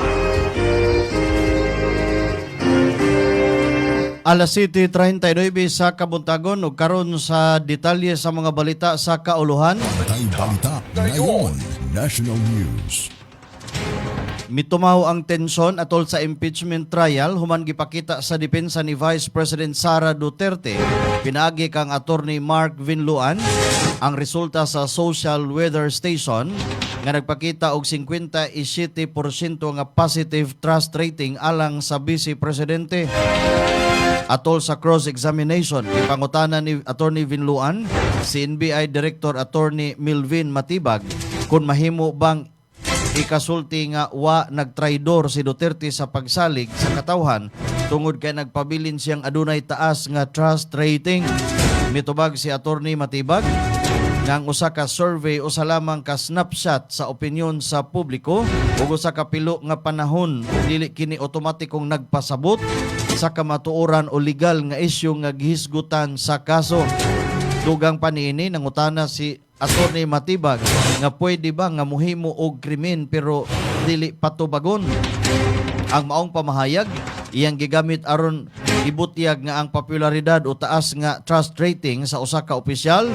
Alas 7:39 sa kabuntagon ug karon sa detalye sa mga balita sa kauluhan. Bantay Balita ngayon, National News. Mitumaw ang tensyon atol sa impeachment trial human gipakita sa depensa ni Vice President Sara Duterte pinaagi kang attorney Mark Vinluan ang resulta sa social weather station nga nagpakita og 57% nga positive trust rating alang sa Vice Presidente. Atol sa cross-examination, ipangutana ni Attorney Vinluan si NBI Director Attorney Milvin Matibag kung mahimo bang ikasulti nga wa nagtraidor si Duterte sa pagsalig sa katawhan tungod kay nagpabilin siyang adunay taas nga trust rating. Mitubag si Attorney Matibag nga ang usa ka survey usa lamang ka snapshot sa opinyon sa publiko ug usa ka pilo nga panahon dili kini otomatikong nagpasabot sa kamatuoran o legal nga isyu nga gihisgutan sa kaso. Dugang paniini nangutana si Attorney Matibag nga pwede ba nga muhimo og krimen pero dili patubagon. Ang maong pamahayag iyang gigamit aron ibutyag nga ang popularidad o taas nga trust rating sa usa ka opisyal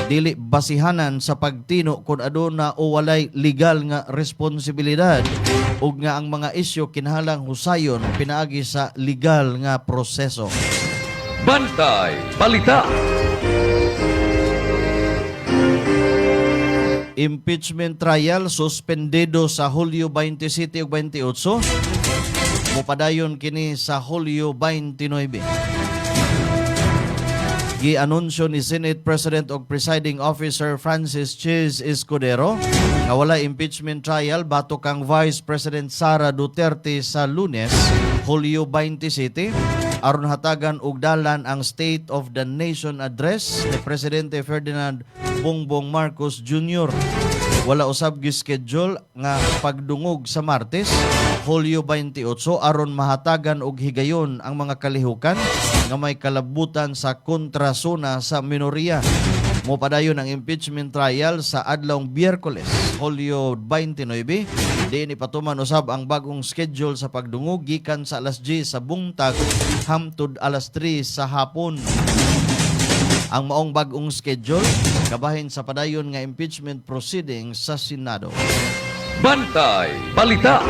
dili basihanan sa pagtino kung aduna o walay legal nga responsibilidad ug nga ang mga isyu kinahanglang husayon pinaagi sa legal nga proseso. Bantay Balita. Impeachment trial suspendido sa Hulyo 27 ug 28. Mupadayon kini sa Hulyo 29. Gi-anunsyo ni Senate President ug Presiding Officer Francis Chis Escudero nga wala impeachment trial batok kang Vice President Sara Duterte sa Lunes, Hulyo 27 aron hatagan og dalan ang State of the Nation Address ni Presidente Ferdinand Bongbong Marcos Jr. Wala usab gi-schedule nga pagdungog sa Martes, Hulyo 28 aron mahatagan og higayon ang mga kalihukan nga may kalabutan sa kontrasona sa minoriya. Mopadayon ang impeachment trial sa adlawng Biyerkules, Hulyo 29. Diin ipatuman usab ang bagong schedule sa pagdungog gikan sa alas 10 sa buntag hamtud alas 3 sa hapon. Ang maong bagong schedule kabahin sa padayon nga impeachment proceedings sa Senado. Bantay Balita.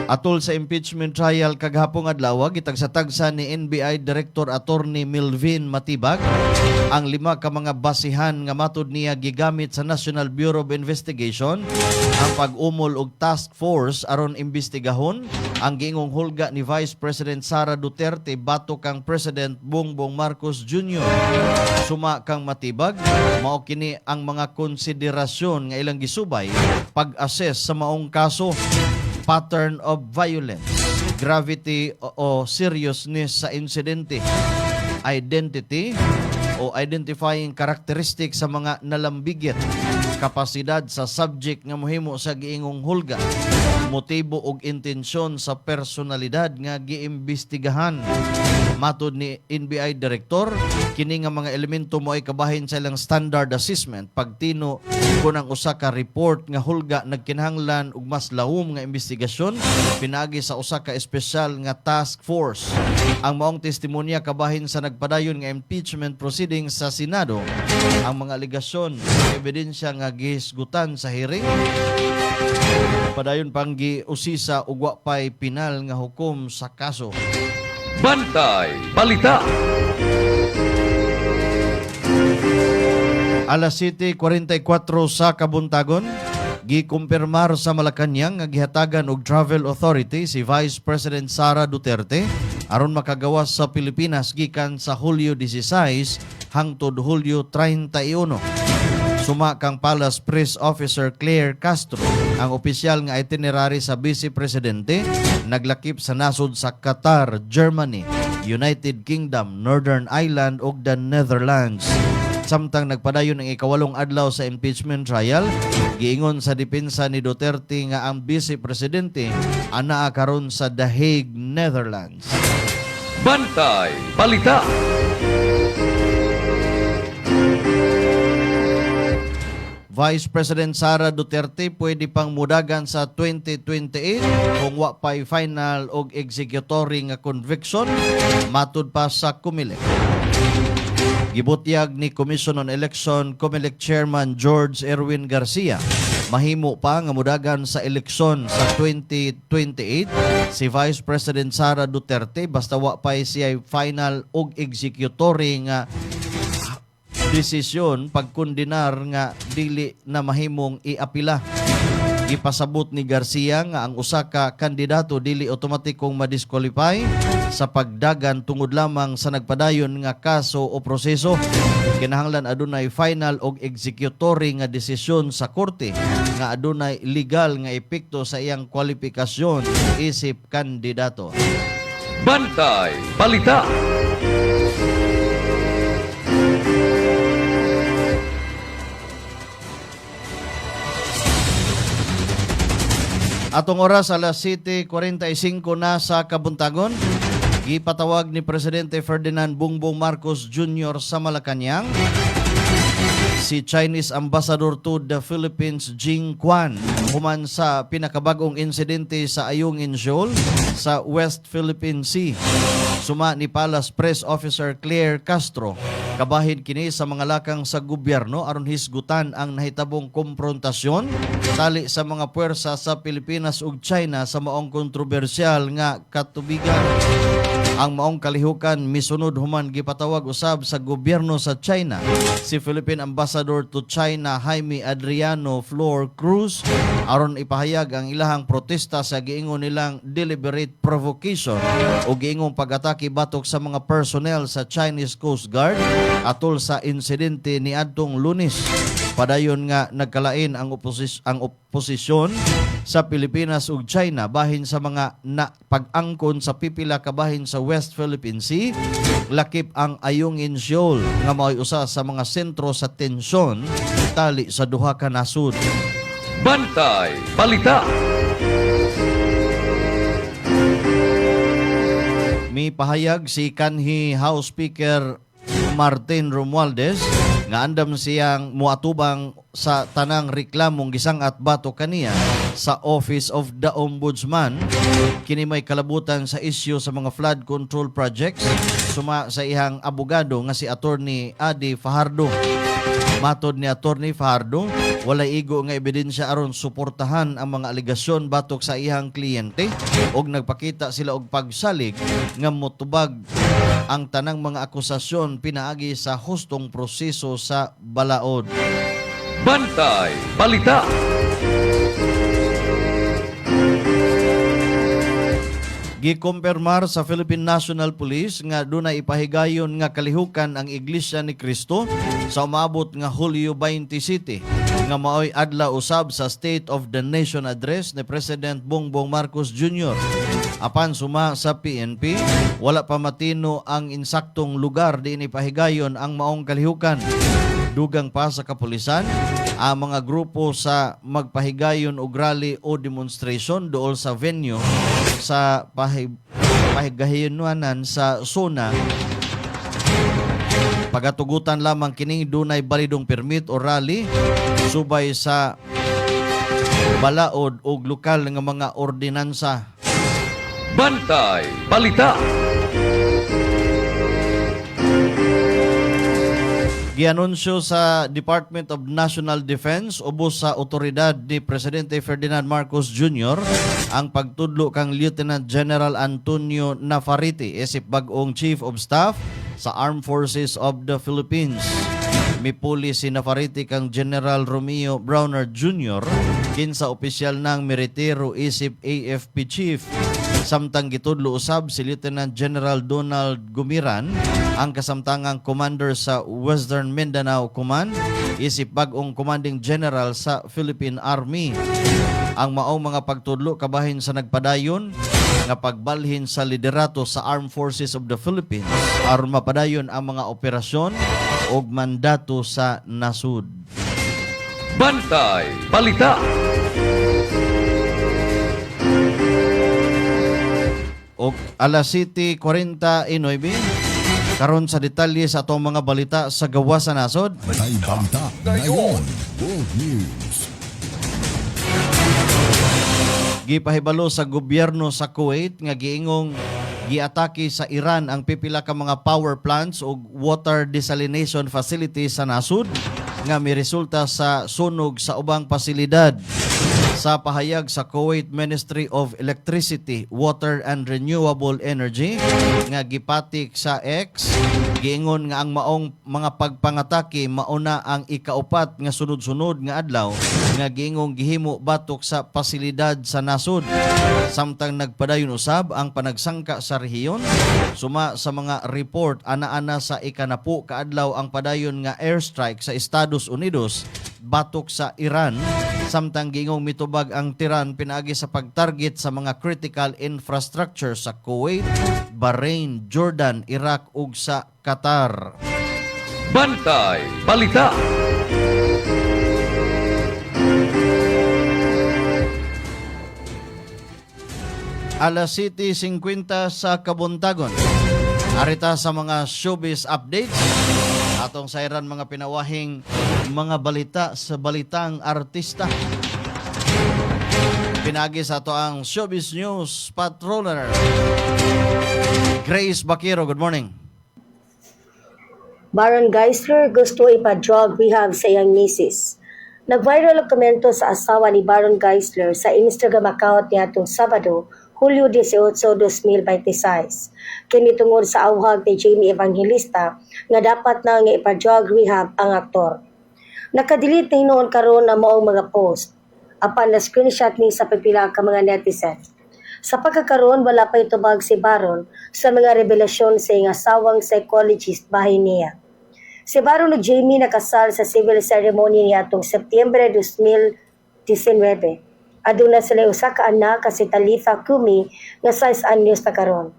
Atol sa impeachment trial kaghapong adlaw gitagsatagsa ni NBI Director Attorney Milvin Matibag ang 5 ka mga basihan nga matud niya gigamit sa National Bureau of Investigation ang pag-umol og task force aron imbestigahon ang giingong hulga ni Vice President Sara Duterte batok kang President Bongbong Marcos Jr. Suma kang Matibag, mao kini ang mga konsiderasyon nga ilang gisubay pag-assess sa maong kaso, pattern of violence, gravity o seriousness sa insidente, identity o identifying characteristic sa mga nalambigit, kapasidad sa subject nga mohimo sa giingong hulga, motibo ug intensyon sa personalidad nga giimbestigahan. Matud ni NBI Director, kini nga mga elemento mo ay kabahin sa ilang standard assessment pagtino kung ang usa ka report nga hulga nagkinahanglan og mas lawom nga investigasyon pinaagi sa usa ka espesyal nga task force. Ang maong testimonya kabahin sa nagpadayon nga impeachment proceedings sa Senado ang mga aligasyon ebidensya nga gihisgutan sa hearing padayon pang giusisa ug wa pay pinal nga hukom sa kaso. Bantay Balita. Alas 7:44 sa kabuntagon, gikumpirmar sa Malacañang nga gihatagan og travel authority si Vice President Sara Duterte aron makagawas sa Pilipinas gikan sa Hulyo 16 hangtod Hulyo 31. Suma kang Palace Press Officer Claire Castro, ang opisyal nga itinerary sa Vice Presidente naglakip sa nasod sa Qatar, Germany, United Kingdom, Northern Ireland ug the Netherlands. Samtang nagpadayon ang ikawalong adlaw sa impeachment trial, giingon sa depensa ni Duterte nga ang Vice Presidente anaa karon sa The Hague, Netherlands. Bantay Balita. Vice President Sara Duterte pwede pang mudagan sa 2028 kung wa pay final og executory nga conviction matud pa sa COMELEC. Gibutyag ni Commission on Election COMELEC Chairman George Erwin Garcia mahimo pa nga mudagan sa eleksyon sa 2028 si Vice President Sara Duterte basta wa pay siya final og executory nga desisyon pagkondenar nga dili na mahimong iapila. Ipasabot ni Garcia nga ang usa ka kandidato dili otomatikong madisqualify sa pagdagan tungod lamang sa nagpadayon nga kaso o proseso. Kinahanglan adunay final og executory nga desisyon sa korte nga adunay legal nga epekto sa iyang kwalifikasyon isip kandidato. Bantay Balita. Atong oras alas 7:45 na sa kabuntagon. Gipatawag ni Presidente Ferdinand Bongbong Marcos Jr. sa Malacañang si Chinese Ambassador to the Philippines Jing Quan human sa pinakabagong insidente sa Ayungin Shoal sa West Philippine Sea. Suma ni Palace Press Officer Claire Castro, kabahin kini sa mga lakang sa gobyerno aron hisgutan ang nahitabong komprontasyon tali sa mga puwersa sa Pilipinas ug China sa maong kontrobersyal nga katubigan. Ang maong kalihukan misunod human gipatawag usab sa gobyerno sa China si Philippine Ambassador to China Jaime Adriano Flor Cruz aron ipahayag ang ilahang protesta sa giingon nilang deliberate provocation o giingong pag-atake batok sa mga personnel sa Chinese Coast Guard atol sa insidente ni adtong Lunes. Padayon nga nagkalain ang oposisyon sa Pilipinas ug China bahin sa mga pag-angkon sa pipila kabahin sa West Philippine Sea. Lakip ang Ayungin Shoal nga mao'y usa sa mga sentro sa tensyon tali sa duha ka nasud. Bantay Balita. May pahayag si kanhi House Speaker Martin Romualdez nga andam siyang muatubang sa tanang reklamong gisangat bato kaniya sa Office of the Ombudsman. Kini may kalabutan sa isyu sa mga flood control projects suma sa ihang abogado nga si Attorney Adi Fajardo. Matod ni Attorney Fajardo, walay igo nga ebidensya aron suportahan ang mga aligasyon batok sa ihang kliyente og nagpakita sila og pagsalig nga motubag ang tanang mga akusasyon pinaagi sa hustong proseso sa balaod. Bantay Balita. Gikumpirmar sa Philippine National Police nga dunay ipahigayon nga kalihukan ang Iglesia ni Cristo sa umabot nga Hulyo 27 nga maoy adlaw usab sa State of the Nation Address ni President Bongbong Marcos Jr. Apan suma sa PNP, wala pa matino ang insaktong lugar diin ipahigayon ang maong kalihukan. Dugang pa sa kapulisan, ang mga grupo sa magpahigayon og rally o demonstration dool sa venue sa pahigayonan sa zona. Pagatugutan lamang kining dunay balidong permit o rally subay sa balaod o lokal nga mga ordinansa. Bantay Balita. Gianunsyo sa Department of National Defense ubos sa otoridad ni Presidente Ferdinand Marcos Jr. ang pagtudlo kang Lieutenant General Antonio Navarrete isip bag-ong Chief of Staff sa Armed Forces of the Philippines. Mipuli si Navarrete kang General Romeo Browner Jr. kinsa opisyal ng Meritero isip AFP Chief. Samtang gitudlo usab si Lieutenant General Donald Gumiran ang kasamtangang commander sa Western Mindanao Command isip bag-ong commanding general sa Philippine Army. Ang maong mga pagtudlo kabahin sa nagpadayon nga pagbalhin sa liderato sa Armed Forces of the Philippines aron mapadayon ang mga operasyon ug mandato sa nasud. Bantay Balita. O alas 7:49, Karon sa detalye sa atong mga balita sa gawa sa nasod. Bantay Balita ngayon. World News. Gipahibalo sa gobyerno sa Kuwait nga giingong giatake sa Iran ang pipila ka mga power plants o water desalination facilities sa nasud nga miresulta sa sunog sa ubang pasilidad. Sa pahayag sa Kuwait Ministry of Electricity, Water and Renewable Energy nga gipatik sa X, giingon nga ang maong mga pagpangatake mauna ang ikaupat nga sunod-sunod nga adlaw nga giingong gihimo batok sa pasilidad sa nasud. Samtang nagpadayon usab ang panagsangka sa rehiyon, suma sa mga report ana-ana sa ikanapu kaadlaw ang padayon nga airstrike sa Estados Unidos batok sa Iran, samtang gingong mitubag ang Tiran pinaagi sa pagtarget sa mga critical infrastructure sa Kuwait, Bahrain, Jordan, Iraq ug sa Qatar. Bantay Balita. Alas 7:50 sa Kabuntagon. Arita sa mga showbiz updates. Atong sayran mga pinawahing mga balita sa balitang artista. Pinagi sa ato ang Showbiz News Patroller. Grace Bakiro, good morning. Baron Geisler gusto ipa-drug rehab sa iyang misis. Nag-viral ang komento sa asawa ni Baron Geisler sa Instagram account niya itong Sabado, Hulyo 18, 2026. Kini tungod sa awhag ni Jamie Evangelista nga dapat na nga ipa-drug rehab ang aktor. Nakadelete ni noon karon ang maong mga post. Apan na screenshot ni sa pipila ka mga netizen. Sa pagkakaroon, wala pa itubag si Baron sa mga revelasyon sa iyang asawang psychologist bahin niya. Si Baron ug Jamie nakasal sa civil ceremony niya atong Setyembre 2019. Aduna sila usa ka anak si Talitha Kumi nga 6 anyos na karon.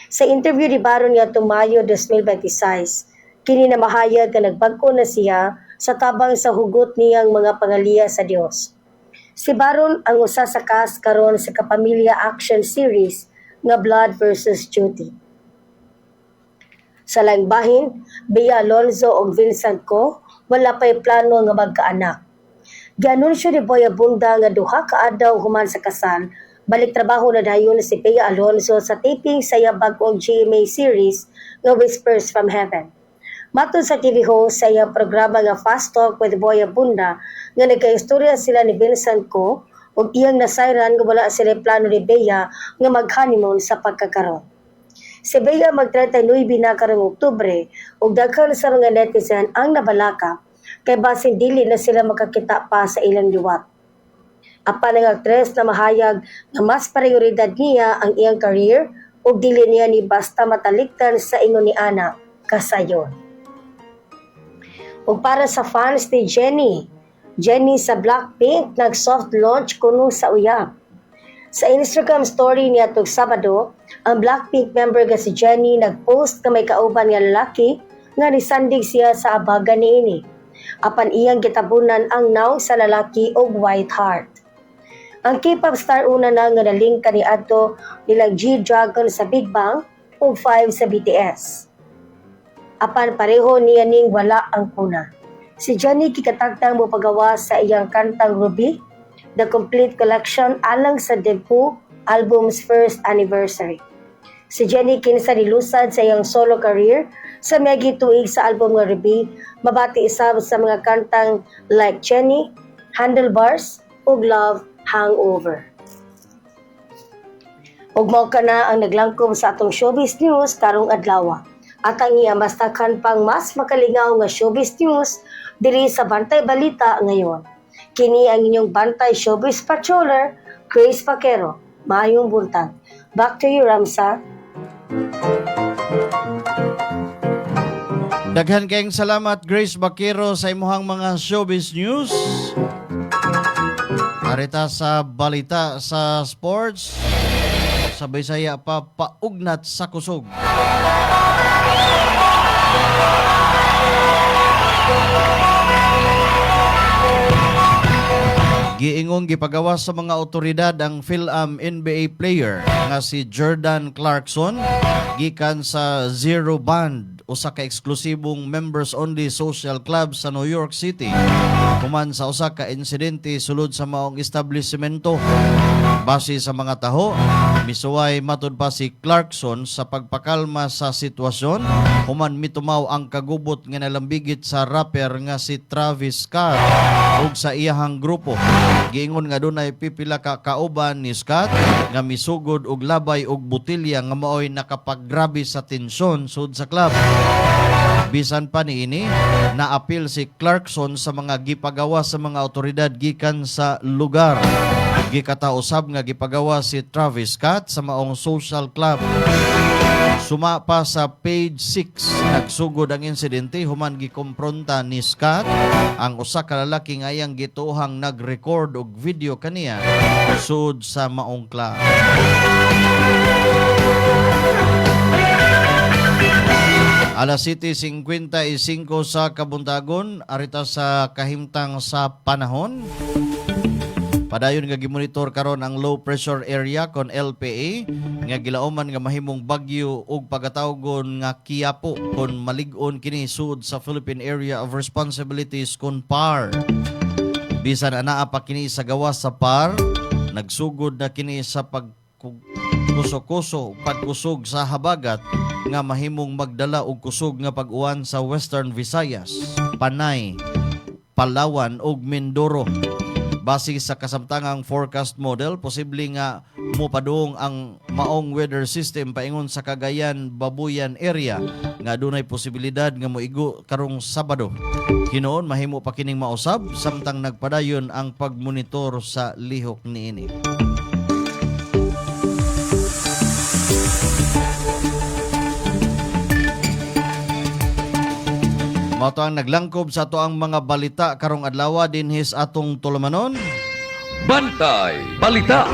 Sa interview ni Baron niya atong Mayo 2026, kini na mahayag nga nagbag-o na siya sa tabang sa hugot niyang mga pangaliya sa Dios. Si Baron ang usa sa cast karon sa Kapamilya Action Series nga Blood vs. Duty. Sa laing bahin, Bea Alonzo ug Vincent Co wala pay plano nga magkaanak. Gianunsyo ni Boy Abunda nga duha ka adlaw human sa kasal, balik trabaho na dayon si Bea Alonzo sa taping sa iyang bag-ong GMA series nga Whispers from Heaven. Matod sa TV host sa iyang programa nga Fast Talk with Boy Abunda nga nagkaistorya sila ni Vincent Co ug iyang nasayran nga wala sila plano ni Bea nga mag-honeymoon sa pagkakaroon. Si Bea mag-39 na karong Oktubre ug daghan sa mga netizen ang nabalaka kay basin dili na sila makakita pa sa ilang liwat. Apan ang aktres na mahayag na mas prioridad niya ang iyang career ug dili niya ni basta mataliktan sa ingon ni Ana kasayon. Ug para sa fans ni Jennie sa Blackpink nag-soft launch kuno sa uyab. Sa Instagram story niya tug Sabado, ang Blackpink member nga si Jennie nag-post nga may kauban nga lalaki nga nisandig siya sa abagan niini. Apan iyang gitabunan ang naw sa lalaki og white heart. Ang K-pop star una na nga naling kaniadto nilang G-Dragon sa Big Bang ug 5 sa BTS. Apan pareho niya ning wala ang kuna. Si Jennie kikatagtang mo pagawa sa iyang kantang Ruby, the complete collection alang sa debut album's first anniversary. Si Jennie kinsa nilusad sa iyang solo career sa miyagi tuig sa album nga Ruby, mabati isab sa mga kantang Like Jennie, Handlebars, ug Love Hangover. Ug mao kana ang naglangkob sa atong showbiz news karong adlaw. At ang iamastakan pang mas makalingaw nga showbiz news diri sa Bantay Balita ngayon. Kini ang inyong Bantay Showbiz Patroller, Grace Bakiro. Maayong buntag. Back to you, Ramsa. Daghan kayong salamat, Grace Bakiro, sa imuhang mga showbiz news. Arita sa balita sa sports, sabay saya pa paugnat sa kusog. Giingong gipagawas sa mga otoridad ang PhilAm NBA player nga si Jordan Clarkson gikan sa zero band usa ka eksklusibong members-only social club sa New York City human sa usa ka insidente sulod sa maong establishmento. Base sa mga taho, misuway matud pa si Clarkson sa pagpakalma sa sitwasyon human mitumaw ang kagubot nga nalambigit sa rapper nga si Travis Scott ug sa iyahang grupo. Giingon nga dunay pipila ka kauban ni Scott nga misugod og labay og butilya nga maoy nakapaggrabe sa tensyon sud sa club. Bisan pa niini, naapil si Clarkson sa mga gipagawa sa mga awtoridad gikan sa lugar. Gikatausab nga gipagawa si Travis Scott sa maong social club. Suma pa sa page 6, nagsugod ang insidente human gikompronta ni Scott ang usa ka lalaki nga iyang gituohang nag-record og video kaniya sud sa maong club. Alas 7:55 sa kabuntagon, arita sa kahimtang sa panahon. Padayon nga gimonitor karon ang low pressure area kon LPA nga gilauman nga mahimong bagyo ug pagatawgon nga Quiapo kon malig-on kini sud sa Philippine Area of Responsibilities kon PAR. Bisan anaa pa kini sa gawas sa PAR, nagsugod na kini sa pagkuso-kuso, pagkusog sa habagat nga mahimong magdala og kusog nga pag-uwan sa Western Visayas, Panay, Palawan ug Mindoro. Base sa kasamtangang forecast model, posible nga mopadung ang maong weather system paingon sa Cagayan, Babuyan area nga dunay posibilidad nga moigo karong Sabado. Hinoon mahimo pa kining mausab samtang nagpadayon ang pagmonitor sa lihok niini. Mao ang naglangkob sa ato ang mga balita karong adlaw dinhis atong tulumanon. Bantay Balita.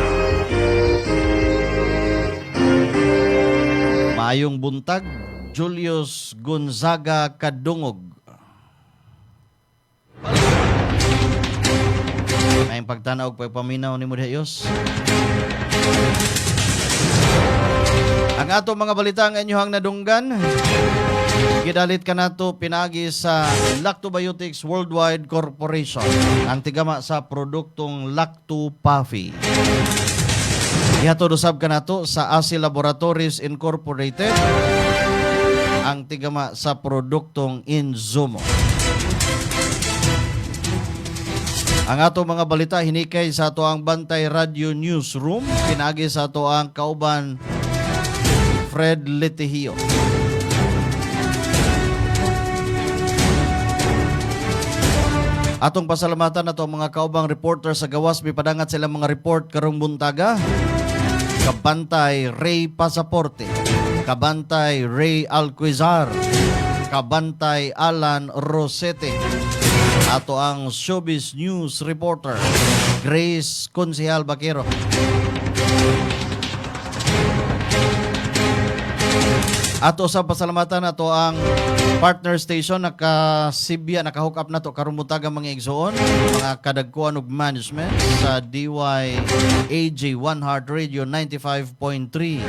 Maayong buntag, Julius Gonzaga Kadungog. May pagtanaw og pagpaminaw ni Mudhayos. Ang ato mga balita ang inyong nadunggan. Gidalit ka nato pinagi sa Lactobiotics Worldwide Corporation, ang tigama sa produktong Lacto Puffy. Ihatod usab ka nato sa ASI Laboratories Incorporated, ang tigama sa produktong Inzumo. Ang ato mga balita hinikay sa ato ang Bantay Radio Newsroom, pinagi sa ato ang kauban Fred Letihio. Atong pasalamatan na to mga kaubang reporter sa gawas, may padangat silang mga report karong buntaga. Kabantay Ray Pasaporte, Kabantay Ray Alquizar, Kabantay Alan Rosete. Ato ang Showbiz News reporter Grace Consihal Baquero. Ato sa pasalamatan ato ang partner station nakasibya nakahook up na to karong buntaga mga igsoon, mga kadagkuan ug management sa DYAJ One Heart Radio 95.3.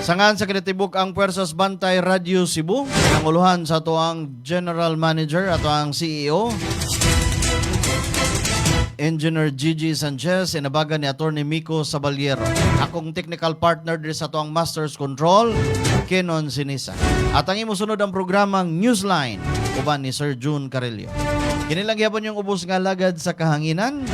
Sangan sa kinatibuk ang Puwersas Bantay Radio Cebu, ang uluhan sa ato ang General Manager ato ang CEO Engineer Gigi Sanchez, inabagan ni Atty. Miko Sabaliero. Akong technical partner din sa tuang Masters Control, Kenon Sinisa. At ang imusunod ang programang Newsline, uban ni Sir June Carrillo. Kinilang gihapon yung ubos nga lagad sa kahanginan,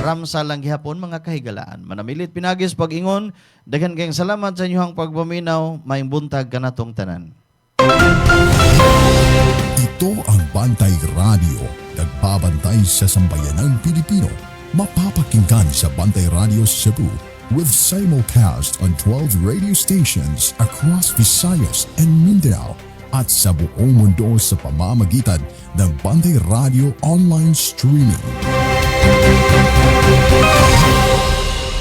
ramsa lang gihapon mga kahigalaan. Manamilit pinagis pag-ingon, daghan kayong salamat sa inyong pagpaminaw, maing buntag kanatong tanan. Ito ang Bantay Radio, nagbabantay sa sambayanang Pilipino. Mapapakinggan sa Bantay Radio Cebu with simulcast on 12 radio stations across Visayas and Mindanao at sa buong mundo sa pamamagitan ng Bantay Radio online streaming.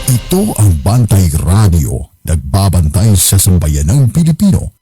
Ito ang Bantay Radio, nagbabantay sa sambayanang Pilipino.